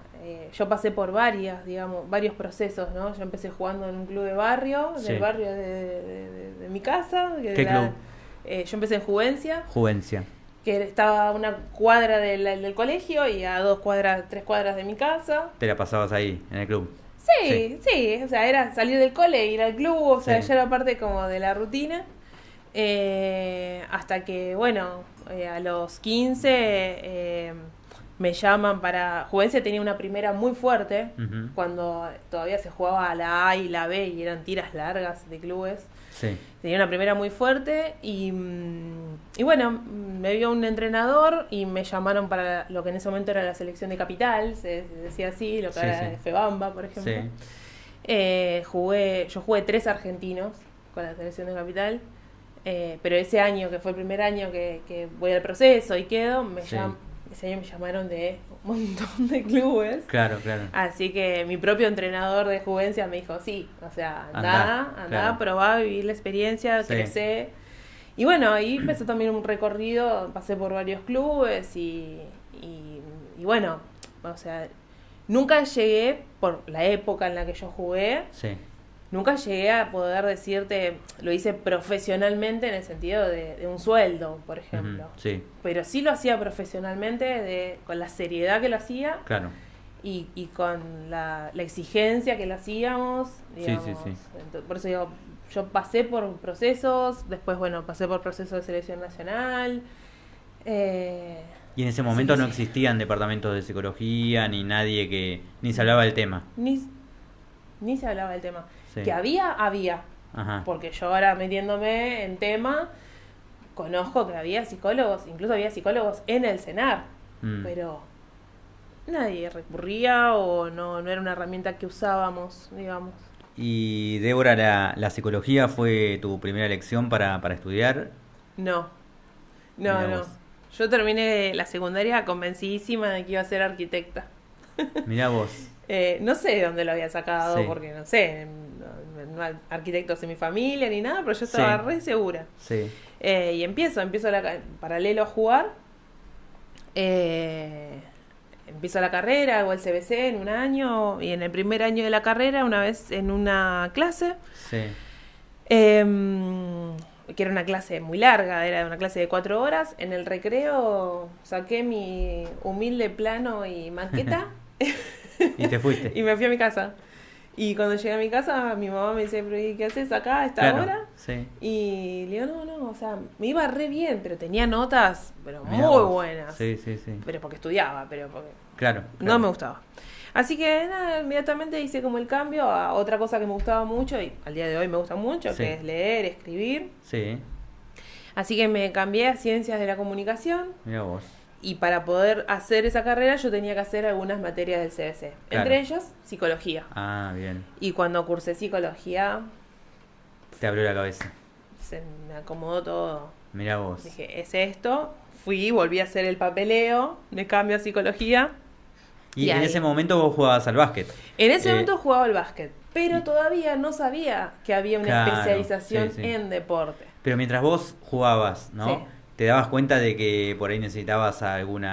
yo pasé por varios procesos, ¿no? Yo empecé jugando en un club de barrio, del barrio de mi casa. ¿Qué club? Yo empecé en Juvencia. Juvencia. Que estaba a una cuadra del colegio y a 3 cuadras de mi casa. ¿Te la pasabas ahí, en el club? Sí, o sea, era salir del cole, ir al club, o sea, ya era parte como de la rutina. Hasta que, bueno, a los 15 me llaman para... Juvencia tenía una primera muy fuerte, cuando todavía se jugaba a la A y la B y eran tiras largas de clubes. Sí. Tenía una primera muy fuerte y bueno, me vio un entrenador y me llamaron para lo que en ese momento era la selección de Capital, se decía así, lo que era de Febamba, por ejemplo. Yo jugué 3 argentinos con la selección de Capital, pero ese año, que fue el primer año que voy al proceso y quedo, ese año me llamaron de un montón de clubes. Claro. Así que mi propio entrenador de Juvencia me dijo, sí, o sea, andá, probá, vivir la experiencia, crecé. Y bueno, ahí empezó también un recorrido, pasé por varios clubes y bueno, o sea, nunca llegué, por la época en la que yo jugué, nunca llegué a poder decirte, lo hice profesionalmente en el sentido de un sueldo, por ejemplo. Pero sí lo hacía profesionalmente, con la seriedad que lo hacía. Claro. Y con la exigencia que lo hacíamos, digamos. Entonces, por eso digo, yo pasé por procesos, después, bueno, pasé por procesos de selección nacional. Y en ese momento no existían departamentos de psicología, ni nadie ni se hablaba del tema. Ni se hablaba del tema. Que había. Ajá. Porque yo ahora metiéndome en tema, conozco que había psicólogos, incluso había psicólogos en el CENAR, pero nadie recurría o no era una herramienta que usábamos, digamos. ¿Y Débora, la psicología fue tu primera elección para estudiar? No. Yo terminé la secundaria convencidísima de que iba a ser arquitecta. Mirá vos. No sé de dónde lo había sacado, porque no sé, no arquitectos en mi familia ni nada, pero yo estaba re segura. Y empiezo paralelo a jugar. Empiezo la carrera, hago el CBC en un año, y en el primer año de la carrera, una vez en una clase, Sí. que era una clase muy larga, era una clase de 4 horas, en el recreo saqué mi humilde plano y maqueta Y te fuiste. y me fui a mi casa. Y cuando llegué a mi casa, mi mamá me dice, ¿pero y qué haces acá a esta Claro, hora? sí. Y le digo, no, o sea, me iba re bien, pero tenía notas, pero Mirá muy vos. buenas. Sí, sí, sí. Pero porque estudiaba, pero porque Claro. no me gustaba. Así que nada, inmediatamente hice como el cambio a otra cosa que me gustaba mucho y al día de hoy me gusta mucho, Sí. que es leer, escribir. Sí, Así que me cambié a Ciencias de la Comunicación mira vos. y para poder hacer esa carrera yo tenía que hacer algunas materias del CBC. Claro. Entre ellas, psicología. Ah, bien. Y cuando cursé psicología, Te abrió la cabeza. se me acomodó todo. Mira vos. Dije, es esto. Fui, volví a hacer el papeleo, me cambio a psicología. Y en ahí. ese momento vos jugabas al básquet. En ese Eh, momento jugaba al básquet, pero todavía no sabía que había una Claro, especialización sí, sí. en deporte. Pero mientras vos jugabas, ¿no? Sí. ¿Te dabas cuenta de que por ahí necesitabas algún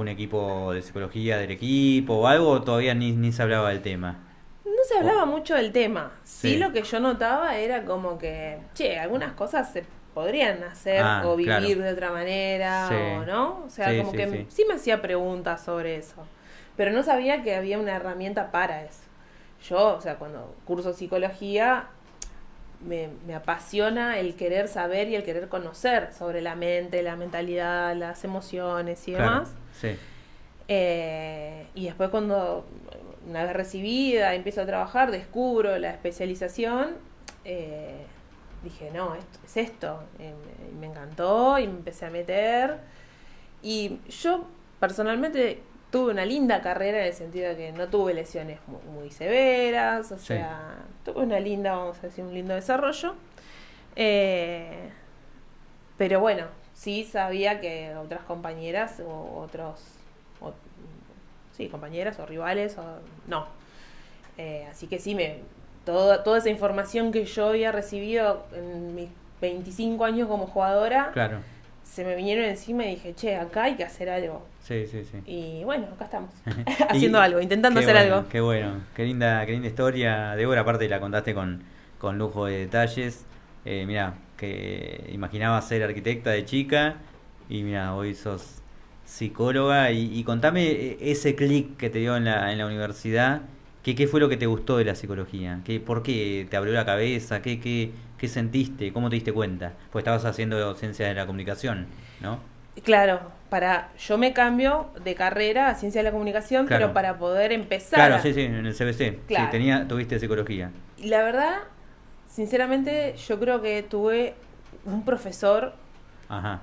equipo de psicología del equipo o algo? ¿O todavía ni se hablaba del tema? No se hablaba mucho del tema. Sí, Sí. lo que yo notaba era como que, che, algunas cosas se podrían hacer Ah, o vivir claro. de otra manera, Sí. o no. O sea, Sí, como sí, que sí. sí me hacía preguntas sobre eso. Pero no sabía que había una herramienta para eso. Yo, o sea, cuando curso psicología, me apasiona el querer saber y el querer conocer sobre la mente, la mentalidad, las emociones y Claro, demás. sí. Y después cuando una vez recibida empiezo a trabajar, descubro la especialización, dije, no, esto es esto. Me encantó y me empecé a meter. Y yo personalmente tuve una linda carrera en el sentido de que no tuve lesiones muy severas, o Sí. sea, tuve una linda, vamos a decir, un lindo desarrollo. Pero bueno, sí sabía que otras compañeras o sí, compañeras o rivales, no. Así que sí, toda esa información que yo había recibido en mis 25 años como jugadora, Claro. se me vinieron encima y dije, che, acá hay que hacer algo. Sí, sí, sí. Y bueno, acá estamos, Y- haciendo algo, intentando qué hacer bueno, algo. Qué bueno, qué linda historia. Débora, aparte la contaste con lujo de detalles. Mira, que imaginaba ser arquitecta de chica y mira, hoy sos psicóloga. Y contame ese clic que te dio en la universidad. ¿Qué fue lo que te gustó de la psicología? ¿Por qué te abrió la cabeza? ¿Qué sentiste? ¿Cómo te diste cuenta? Pues estabas haciendo ciencia de la comunicación, ¿no? Claro, yo me cambio de carrera a ciencia de la comunicación, Claro. pero para poder empezar. Claro, sí, en el CBC. Claro. Sí, tuviste psicología. Y la verdad, sinceramente, yo creo que tuve un profesor, Ajá.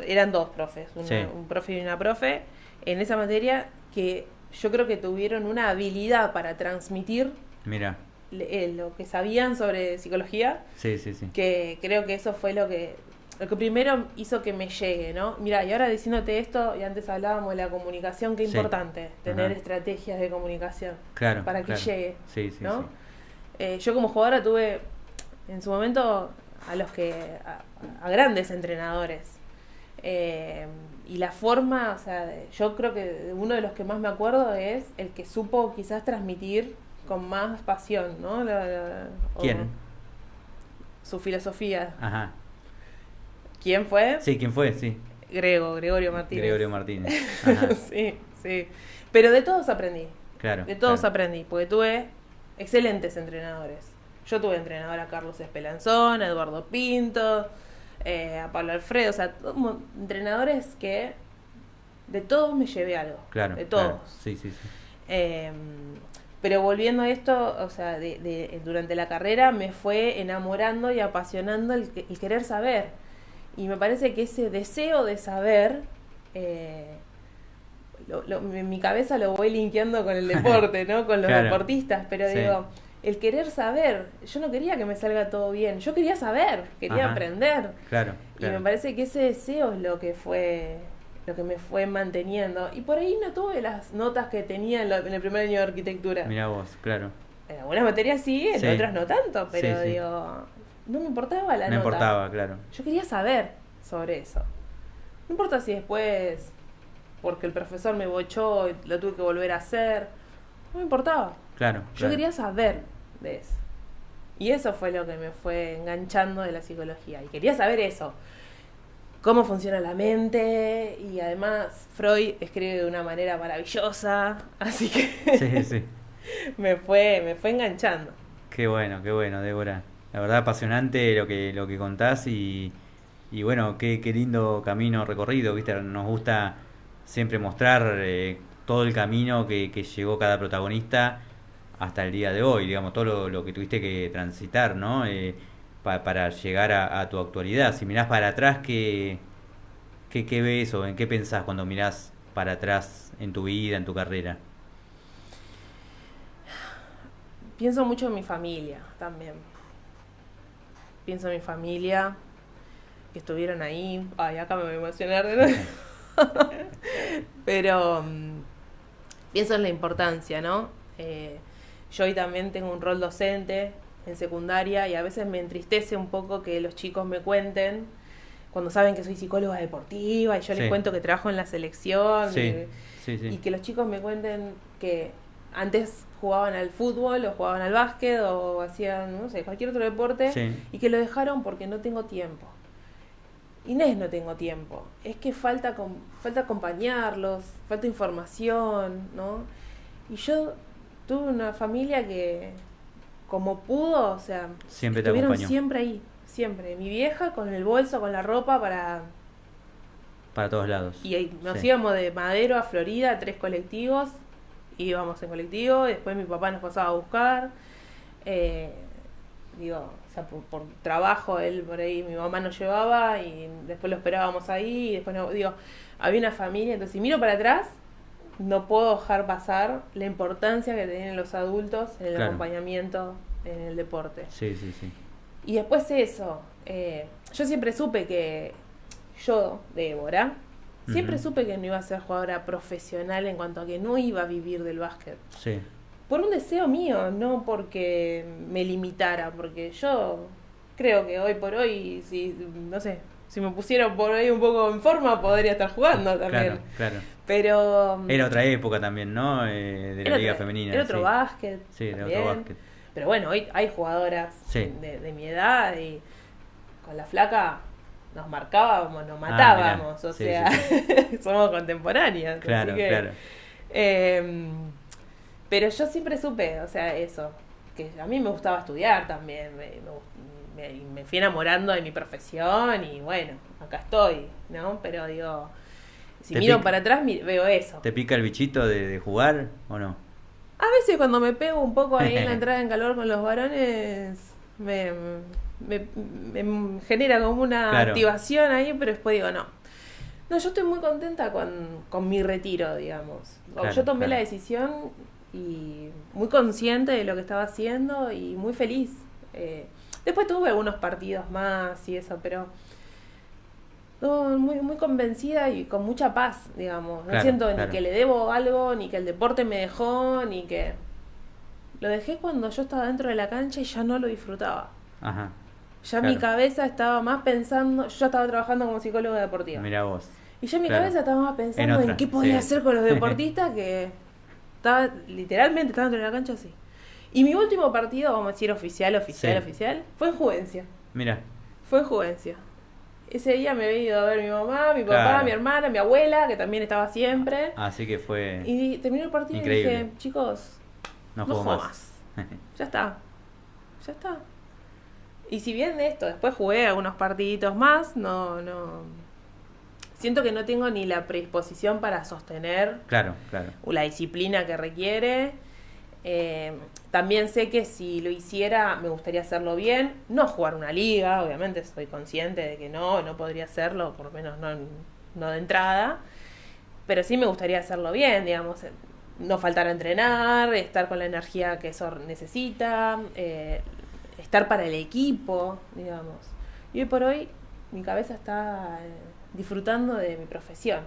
eran dos profes, Sí. un profe y una profe, en esa materia que yo creo que tuvieron una habilidad para transmitir Mira. lo que sabían sobre psicología, Sí, sí, sí. que creo que eso fue lo que primero hizo que me llegue, ¿no? Mira, y ahora diciéndote esto, y antes hablábamos de la comunicación, qué Sí. importante tener Ajá. estrategias de comunicación Claro. para que claro. llegue, Sí, sí, ¿no? sí. Yo como jugadora tuve en su momento a grandes entrenadores. Y la forma, o sea, yo creo que uno de los que más me acuerdo es el que supo quizás transmitir con más pasión, ¿no? ¿Quién? Su filosofía. Ajá. ¿Quién fue? Sí, ¿quién fue? Sí. Gregorio Martínez. Gregorio Martínez. Ajá. Sí, sí. Pero de todos aprendí. Claro. De todos claro. aprendí, porque tuve excelentes entrenadores. Yo tuve entrenador a Carlos Espelanzón, a Eduardo Pinto, a Pablo Alfredo, o sea, entrenadores que de todos me llevé algo. Claro. De todos. claro. Sí, sí, sí. Pero volviendo a esto, o sea, durante la carrera me fue enamorando y apasionando el querer saber. Y me parece que ese deseo de saber, en mi cabeza lo voy linkeando con el deporte, ¿no? Con los Claro. deportistas, pero Sí. digo, el querer saber, yo no quería que me salga todo bien, yo quería saber, quería Ajá. aprender. Claro. Y claro. me parece que ese deseo es lo que me fue manteniendo. Y por ahí no tuve las notas que tenía en el primer año de arquitectura. Mirá vos, claro. En algunas materias sí, en Sí. otras no tanto, pero Sí, sí. digo, no me importaba la No nota. importaba, claro. Yo quería saber sobre eso. No importa si después, porque el profesor me bochó, y lo tuve que volver a hacer. No me importaba. Claro, Yo claro. quería saber de eso. Y eso fue lo que me fue enganchando de la psicología. Y quería saber eso. Cómo funciona la mente. Y además Freud escribe de una manera maravillosa. Así que Sí, sí. me fue enganchando. Qué bueno, Débora. La verdad apasionante lo que contás y bueno, qué lindo camino recorrido, ¿viste? Nos gusta siempre mostrar todo el camino que llegó cada protagonista hasta el día de hoy, digamos, todo lo que tuviste que transitar, ¿no? Para llegar a tu actualidad. Si mirás para atrás, ¿qué ves o en qué pensás cuando mirás para atrás en tu vida, en tu carrera? Pienso mucho en mi familia también. Pienso en mi familia, que estuvieron ahí. Ay, acá me voy a emocionar de nuevo. Pero pienso en la importancia, ¿no? Yo hoy también tengo un rol docente en secundaria y a veces me entristece un poco que los chicos me cuenten, cuando saben que soy psicóloga deportiva y yo les Sí. cuento que trabajo en la selección, Sí, y sí. que los chicos me cuenten que antes jugaban al fútbol o jugaban al básquet o hacían, no sé, cualquier otro deporte Sí. y que lo dejaron porque no tengo tiempo. Inés, no tengo tiempo. Es que falta acompañarlos, falta información, ¿no? Y yo tuve una familia que, como pudo, o sea, Siempre te estuvieron acompañó. siempre ahí, siempre. Mi vieja con el bolso, con la ropa Para todos lados. y ahí nos Sí. íbamos de Madero a Florida, 3 colectivos, íbamos en colectivo, y después mi papá nos pasaba a buscar. Digo, o sea, por trabajo, él por ahí, mi mamá nos llevaba y después lo esperábamos ahí, y después, digo, había una familia, entonces si miro para atrás, no puedo dejar pasar la importancia que tienen los adultos en el Claro. acompañamiento en el deporte. Sí, sí, sí. Y después eso, yo siempre supe que yo, Débora, siempre Ujú. supe que no iba a ser jugadora profesional en cuanto a que no iba a vivir del básquet. Sí. Por un deseo mío, no porque me limitara, porque yo creo que hoy por hoy, si, no sé, si me pusiera por ahí un poco en forma, podría estar jugando también. Claro, claro. Pero Era otra época también, ¿no? De la liga femenina. era otro sí. básquet. Sí, era también. otro básquet. Pero bueno, hoy hay jugadoras Sí. de mi edad y con la flaca nos marcábamos, nos matábamos, mirá. o Sí, sea, sí, somos contemporáneas. Claro, así que, claro. Pero yo siempre supe, o sea, eso, que a mí me gustaba estudiar también, me fui enamorando de mi profesión y bueno, acá estoy, ¿no? Pero digo, si ¿Te miro pica- para atrás veo eso. ¿Te pica el bichito de jugar o no? A veces cuando me pego un poco ahí en la entrada en calor con los varones, me genera como una Claro. activación ahí, pero después digo, no. No, yo estoy muy contenta con mi retiro, digamos. Claro, Yo tomé claro. la decisión y muy consciente de lo que estaba haciendo y muy feliz. Después tuve algunos partidos más y eso, pero no, muy convencida y con mucha paz, digamos. No Claro, siento claro. ni que le debo algo, ni que el deporte me dejó, ni que... Lo dejé cuando yo estaba dentro de la cancha y ya no lo disfrutaba. Ajá. Ya Claro. mi cabeza estaba más pensando... Yo ya estaba trabajando como psicóloga deportiva. Mira vos. Y yo en mi Claro. cabeza estaba más pensando En en, otra, qué podía sí. hacer con los deportistas que estaba literalmente estaba dentro de la cancha así. Y mi último partido, vamos a decir oficial, Sí. fue en Juvencia. Mira. Fue en Juvencia. Ese día me había ido a ver mi mamá, mi papá, Claro. mi hermana, mi abuela, que también estaba siempre. Así que fue. Y terminó el partido Increíble. y dije, chicos, No no juego juego más. ya está. Ya está. Y si bien esto, después jugué algunos partiditos más, no. Siento que no tengo ni la predisposición para sostener Claro, claro. la disciplina que requiere. También sé que si lo hiciera me gustaría hacerlo bien, no jugar una liga, obviamente soy consciente de que no podría hacerlo, por lo menos no de entrada, pero sí me gustaría hacerlo bien, digamos, no faltar a entrenar, estar con la energía que eso necesita, estar para el equipo, digamos. Y hoy por hoy mi cabeza está disfrutando de mi profesión,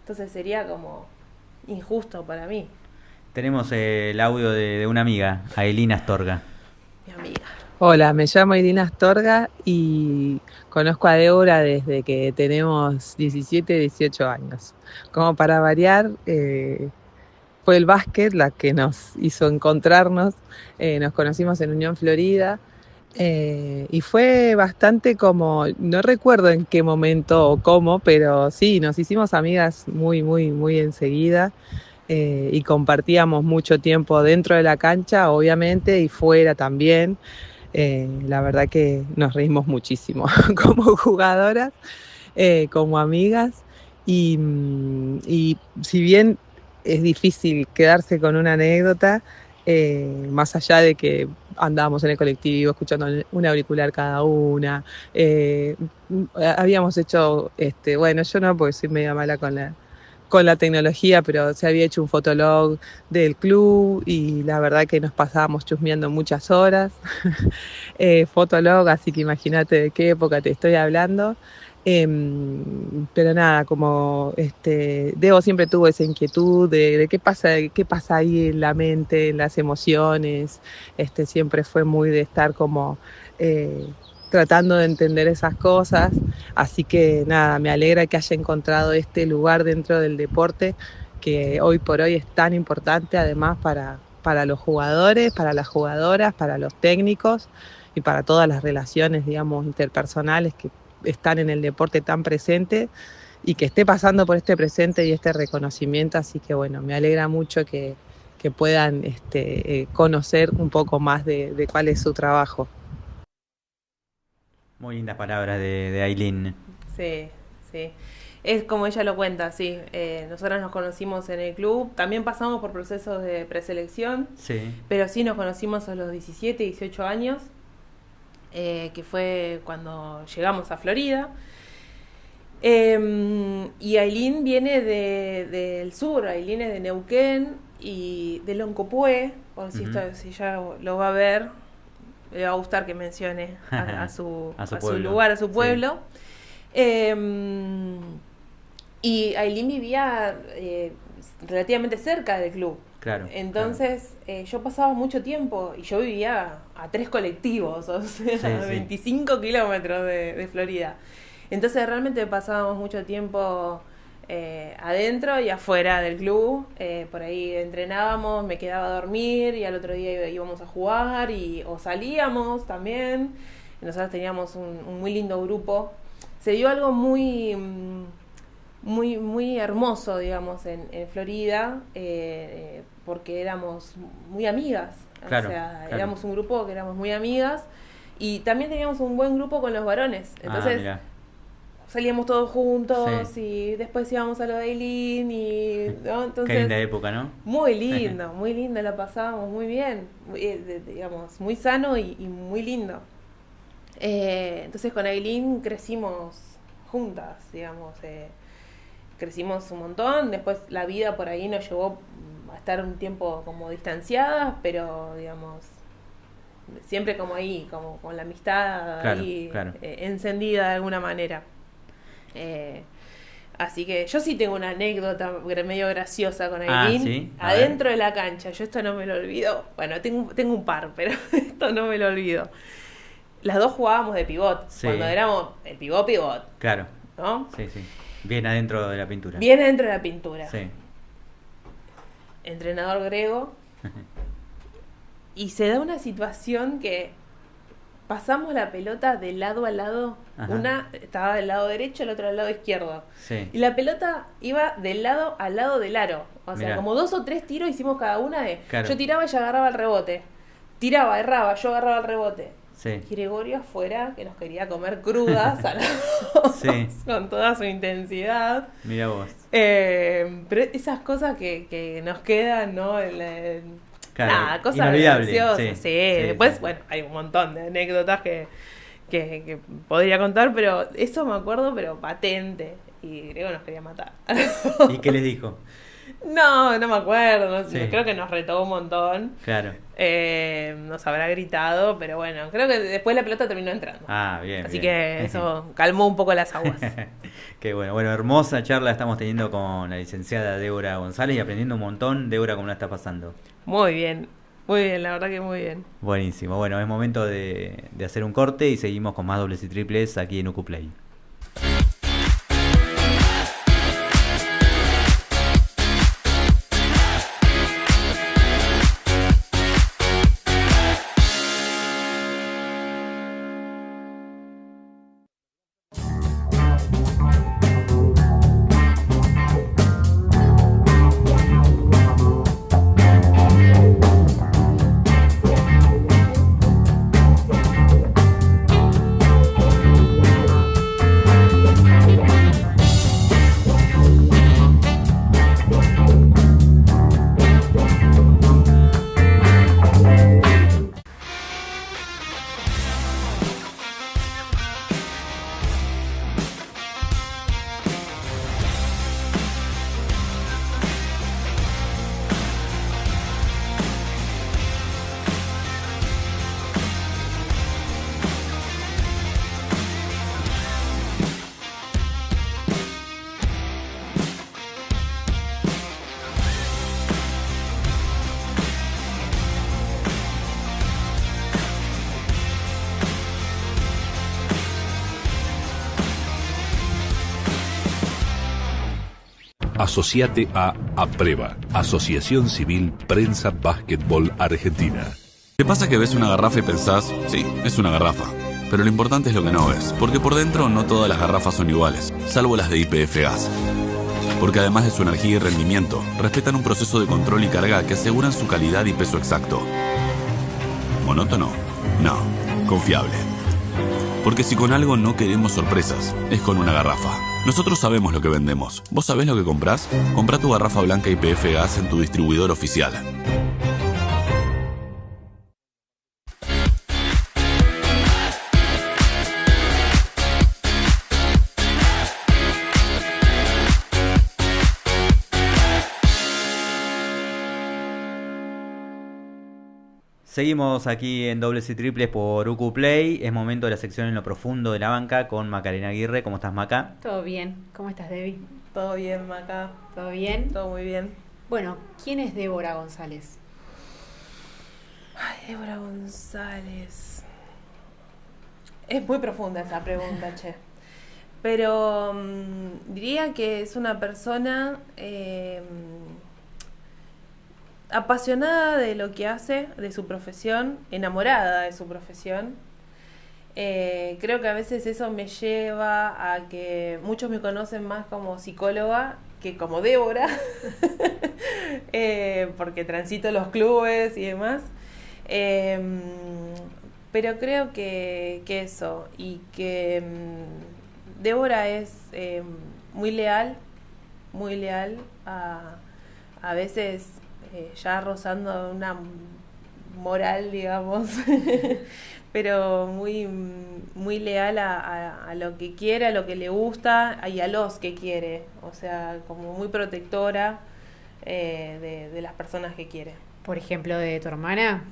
entonces sería como injusto para mí. Tenemos el audio de una amiga, Ailina Astorga. Mi amiga. Hola, me llamo Irina Astorga y conozco a Débora desde que tenemos 17, 18 años. Como para variar, fue el básquet la que nos hizo encontrarnos. Nos conocimos en Unión Florida y fue bastante como, no recuerdo en qué momento o cómo, pero sí, nos hicimos amigas muy, muy, muy enseguida. Y compartíamos mucho tiempo dentro de la cancha, obviamente, y fuera también. La verdad que nos reímos muchísimo como jugadoras, como amigas, y si bien es difícil quedarse con una anécdota, más allá de que andábamos en el colectivo escuchando un auricular cada una, habíamos hecho, bueno, yo no, porque soy media mala con la tecnología, pero se había hecho un fotolog del club y la verdad que nos pasábamos chusmeando muchas horas. Fotolog, así que imagínate de qué época te estoy hablando. Pero nada, como Debo siempre tuvo esa inquietud de qué pasa ahí en la mente, en las emociones. Siempre fue muy de estar como tratando de entender esas cosas. Así que nada, me alegra que haya encontrado este lugar dentro del deporte que hoy por hoy es tan importante, además para los jugadores, para las jugadoras, para los técnicos y para todas las relaciones, digamos, interpersonales que están en el deporte tan presente, y que esté pasando por este presente y este reconocimiento. Así que bueno, me alegra mucho que puedan conocer un poco más de cuál es su trabajo. Muy lindas palabras de Ailín. Sí, sí. Es como ella lo cuenta, sí. Nosotras nos conocimos en el club, también pasamos por procesos de preselección, Sí. pero sí nos conocimos a los 17, 18 años, que fue cuando llegamos a Florida. Y Ailín viene del sur, Ailín es de Neuquén y de Loncopué, por si, Ujú. si ya lo va a ver, le va a gustar que mencione A su a su pueblo. lugar, a su Sí. pueblo. Eh, y Ailín vivía relativamente cerca del club. Claro. Entonces yo pasaba mucho tiempo y yo vivía a 3 colectivos, o sea, Sí, sí. 25 kilómetros de Florida. Entonces realmente pasábamos mucho tiempo adentro y afuera del club. Por ahí entrenábamos, me quedaba a dormir y al otro día íbamos a jugar o salíamos también. Nosotros teníamos un muy lindo grupo. Se dio algo muy hermoso, digamos, en Florida, porque éramos muy amigas. Claro, O sea, claro. éramos un grupo que éramos muy amigas y también teníamos un buen grupo con los varones. Entonces Mirá. salíamos todos juntos Sí. y después íbamos a lo de Eileen y ¿no? Qué Entonces linda época, ¿no? muy lindo, la pasábamos muy bien, digamos, muy sano y muy lindo. Entonces con Eileen crecimos juntas, digamos, crecimos un montón, después la vida por ahí nos llevó a estar un tiempo como distanciadas, pero digamos, siempre como ahí, como con la amistad Claro, ahí claro. encendida de alguna manera. Eh, Así que yo sí tengo una anécdota medio graciosa con Aileen. Sí, a Adentro ver. de la cancha, yo esto no me lo olvido. Bueno, tengo un par, pero esto no me lo olvido. Las dos jugábamos de pivot, Sí. cuando éramos el pivot, Claro. ¿no? Sí, sí. Bien adentro de la pintura. Bien adentro de la pintura. Sí. Entrenador griego. Y se da una situación que pasamos la pelota de lado a lado. Ajá. Una estaba del lado derecho, el otro del lado izquierdo. Sí. Y la pelota iba del lado al lado del aro. O sea, Mirá. como 2 o 3 tiros hicimos cada una de... Claro. Yo tiraba y ella agarraba el rebote. Tiraba, erraba, yo agarraba el rebote. Sí. Y Gregorio afuera, que nos quería comer crudas a las dos, Sí. con toda su intensidad. Mira vos. Pero esas cosas que nos quedan, ¿no? Claro, Nada, cosas inolvidable, graciosas. sí, Sí. sí, Después, sí. bueno, hay un montón de anécdotas que podría contar, pero eso me acuerdo, pero patente. Y Grego nos quería matar. ¿Y qué les dijo? No me acuerdo. Sí. Creo que nos retó un montón. Claro. Nos habrá gritado, pero bueno, creo que después la pelota terminó entrando. Ah, bien. Así bien. que eso calmó un poco las aguas. Qué bueno. Bueno, hermosa charla estamos teniendo con la licenciada Débora González y aprendiendo un montón. Débora, ¿cómo la está pasando? Muy bien. Muy bien, la verdad que muy bien. Buenísimo. Bueno, es momento de hacer un corte y seguimos con más dobles y triples aquí en Ucuplay. Asociate a APREVA, Asociación Civil Prensa Básquetbol Argentina. ¿Te pasa que ves una garrafa y pensás, sí, es una garrafa? Pero lo importante es lo que no ves, porque por dentro no todas las garrafas son iguales, salvo las de YPF Gas. Porque además de su energía y rendimiento, respetan un proceso de control y carga que aseguran su calidad y peso exacto. ¿Monótono? No, confiable. Porque si con algo no queremos sorpresas, es con una garrafa. Nosotros sabemos lo que vendemos. ¿Vos sabés lo que comprás? Comprá tu garrafa blanca YPF Gas en tu distribuidor oficial. Seguimos aquí en dobles y triples por Ucuplay. Es momento de la sección en lo profundo de la banca con Macarena Aguirre. ¿Cómo estás, Maca? Todo bien. ¿Cómo estás, Debbie? Todo bien, Maca. ¿Todo bien? Todo muy bien. Bueno, ¿quién es Débora González? Ay, Débora González. Es muy profunda esa pregunta, che. Pero diría que es una persona apasionada de lo que hace, de su profesión, enamorada de su profesión. Creo que a veces eso me lleva a que muchos me conocen más como psicóloga que como Débora, porque transito los clubes y demás. Pero creo que eso, y que Débora es muy leal a veces ya rozando una moral, digamos, pero muy leal a lo que quiere, a lo que le gusta y a los que quiere, o sea, como muy protectora de las personas que quiere. Por ejemplo, de tu hermana.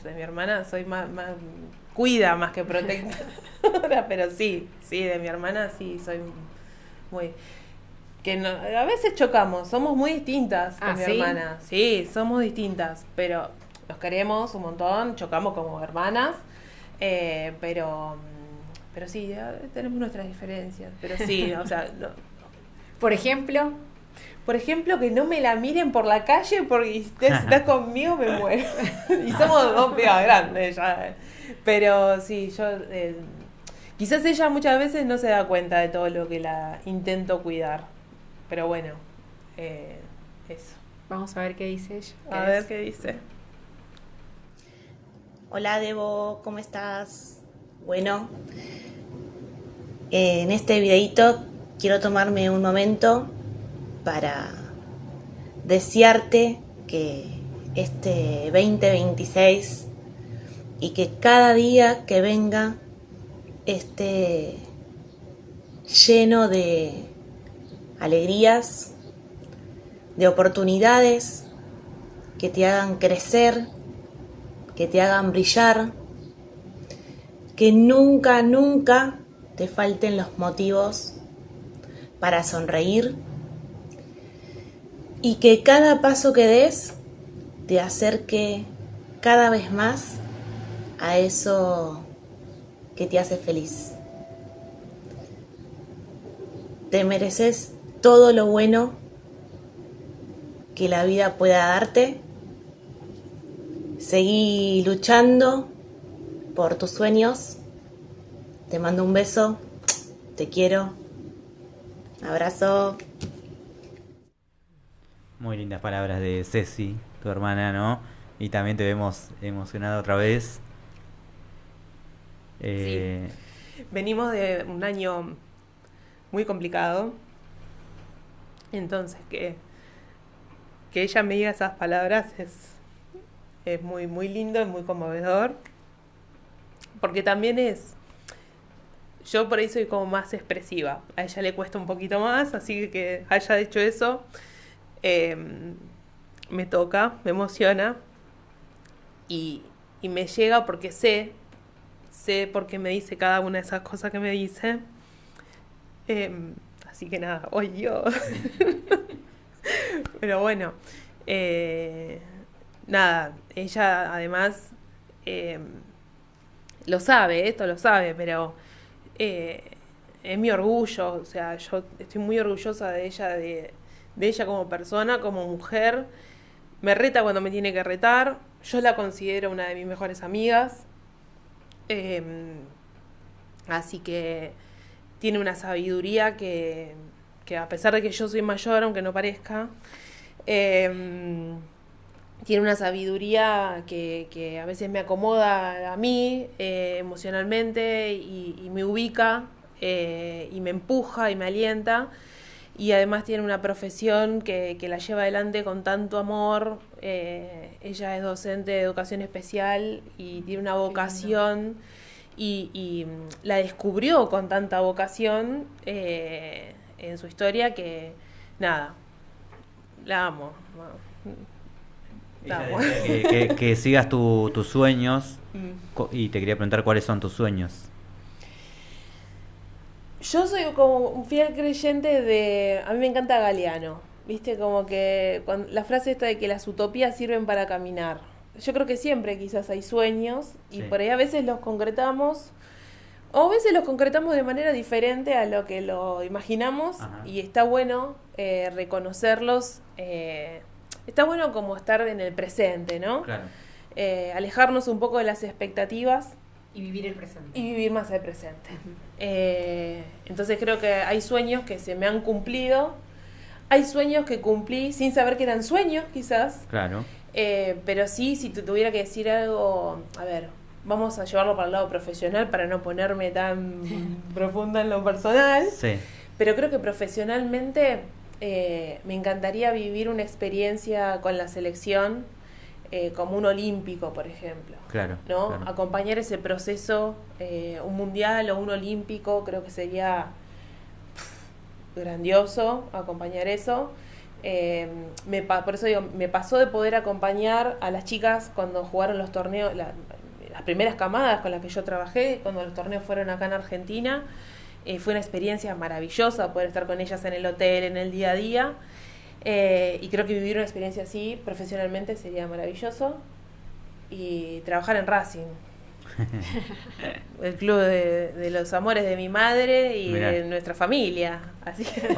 De mi hermana soy más cuida más que protectora, pero sí, de mi hermana sí soy muy... que no, a veces chocamos, somos muy distintas con mi hermana. Sí, somos distintas, pero nos queremos un montón, chocamos como hermanas, pero sí, tenemos nuestras diferencias, pero sí, o sea... No. Por ejemplo, que no me la miren por la calle porque si estás conmigo me muero. Y somos dos pibas grandes ya. Pero sí, yo... quizás ella muchas veces no se da cuenta de todo lo que la intento cuidar. Pero bueno, eso. Vamos a ver qué dice ella. A ver qué dice. Hola Debo, ¿cómo estás? Bueno, en este videito quiero tomarme un momento para desearte que este 2026 y que cada día que venga esté lleno de alegrías, de oportunidades que te hagan crecer, que te hagan brillar, que nunca, nunca te falten los motivos para sonreír y que cada paso que des te acerque cada vez más a eso que te hace feliz. Te mereces todo lo bueno que la vida pueda darte. Seguí luchando por tus sueños. Te mando un beso. Te quiero. Abrazo. Muy lindas palabras de Ceci, tu hermana, ¿no? Y también te vemos emocionada otra vez. Venimos de un año muy complicado. Entonces, que ella me diga esas palabras es muy, muy lindo, es muy conmovedor. Porque también yo por ahí soy como más expresiva. A ella le cuesta un poquito más, así que haya hecho eso, me toca, me emociona. Y me llega porque sé por qué me dice cada una de esas cosas que me dice. Así que nada, hoy yo. Pero bueno, nada, ella además lo sabe, esto lo sabe, pero es mi orgullo, o sea, yo estoy muy orgullosa de ella, de ella como persona, como mujer. Me reta cuando me tiene que retar, yo la considero una de mis mejores amigas, así que tiene una sabiduría que a pesar de que yo soy mayor, aunque no parezca, tiene una sabiduría que a veces me acomoda a mí emocionalmente y me ubica y me empuja y me alienta. Y además tiene una profesión que la lleva adelante con tanto amor. Ella es docente de educación especial y tiene una vocación y la descubrió con tanta vocación en su historia que, nada, la amo. Ella decía que sigas tus sueños y te quería preguntar cuáles son tus sueños. Yo soy como un fiel creyente de... A mí me encanta Galeano, ¿viste? Como que la frase esta de que las utopías sirven para caminar. Yo creo que siempre quizás hay sueños y por ahí a veces los concretamos, o a veces los concretamos de manera diferente a lo que lo imaginamos. Ajá. Y está bueno reconocerlos. Está bueno como estar en el presente, ¿no? Claro. Alejarnos un poco de las expectativas. Y vivir el presente. Y vivir más el presente. Entonces creo que hay sueños que se me han cumplido. Hay sueños que cumplí sin saber que eran sueños, quizás. Claro. Pero sí, si te tuviera que decir algo... A ver, vamos a llevarlo para el lado profesional para no ponerme tan profunda en lo personal. Sí. Pero creo que profesionalmente me encantaría vivir una experiencia con la selección como un olímpico, por ejemplo. Claro, ¿no? Claro. Acompañar ese proceso, un mundial o un olímpico, creo que sería grandioso acompañar eso. Por eso digo, me pasó de poder acompañar a las chicas cuando jugaron los torneos, las primeras camadas con las que yo trabajé, cuando los torneos fueron acá en Argentina. Fue una experiencia maravillosa poder estar con ellas en el hotel, en el día a día. Y creo que vivir una experiencia así profesionalmente sería maravilloso. Y trabajar en Racing, el club de los amores de mi madre y Mirá. de nuestra familia. Así que...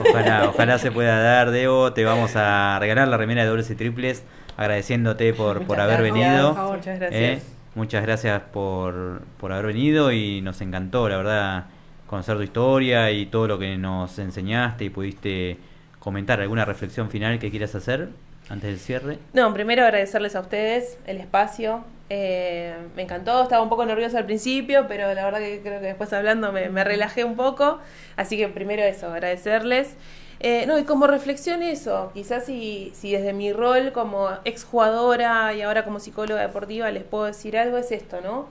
Ojalá se pueda dar, Debo. Te vamos a regalar la remera de dobles y triples, agradeciéndote por haber venido. Por favor, muchas gracias. Muchas gracias por haber venido y nos encantó, la verdad, conocer tu historia y todo lo que nos enseñaste y pudiste comentar. ¿Alguna reflexión final que quieras hacer antes del cierre? No, primero agradecerles a ustedes el espacio. Me encantó, estaba un poco nerviosa al principio, pero la verdad que creo que después hablando me relajé un poco. Así que primero eso, agradecerles. Y como reflexión eso, quizás si desde mi rol como exjugadora y ahora como psicóloga deportiva les puedo decir algo, es esto, ¿no?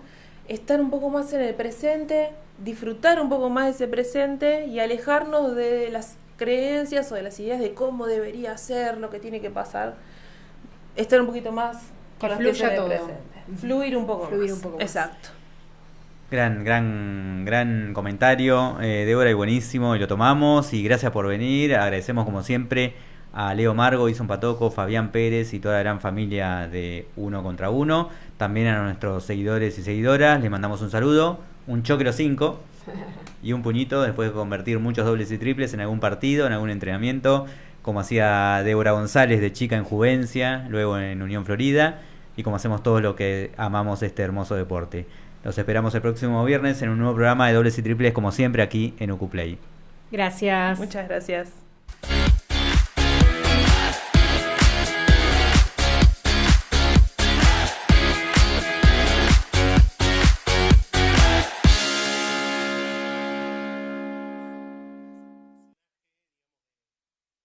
Estar un poco más en el presente, disfrutar un poco más de ese presente y alejarnos de las creencias o de las ideas de cómo debería ser, lo que tiene que pasar. Estar un poquito más con los pies en el presente. Fluir un poco más. Exacto. Gran comentario, Débora, y buenísimo, y lo tomamos. Y gracias por venir. Agradecemos como siempre a Leo Margo, Ison Patoco, Fabián Pérez y toda la gran familia de Uno contra Uno. También a nuestros seguidores y seguidoras les mandamos un saludo, un choclo 5 y un puñito después de convertir muchos dobles y triples en algún partido, en algún entrenamiento, como hacía Débora González de chica en Juvencia, luego en Unión Florida, y como hacemos todos los que amamos este hermoso deporte. Los esperamos el próximo viernes en un nuevo programa de dobles y triples, como siempre, aquí en UcuPlay. Gracias. Muchas gracias.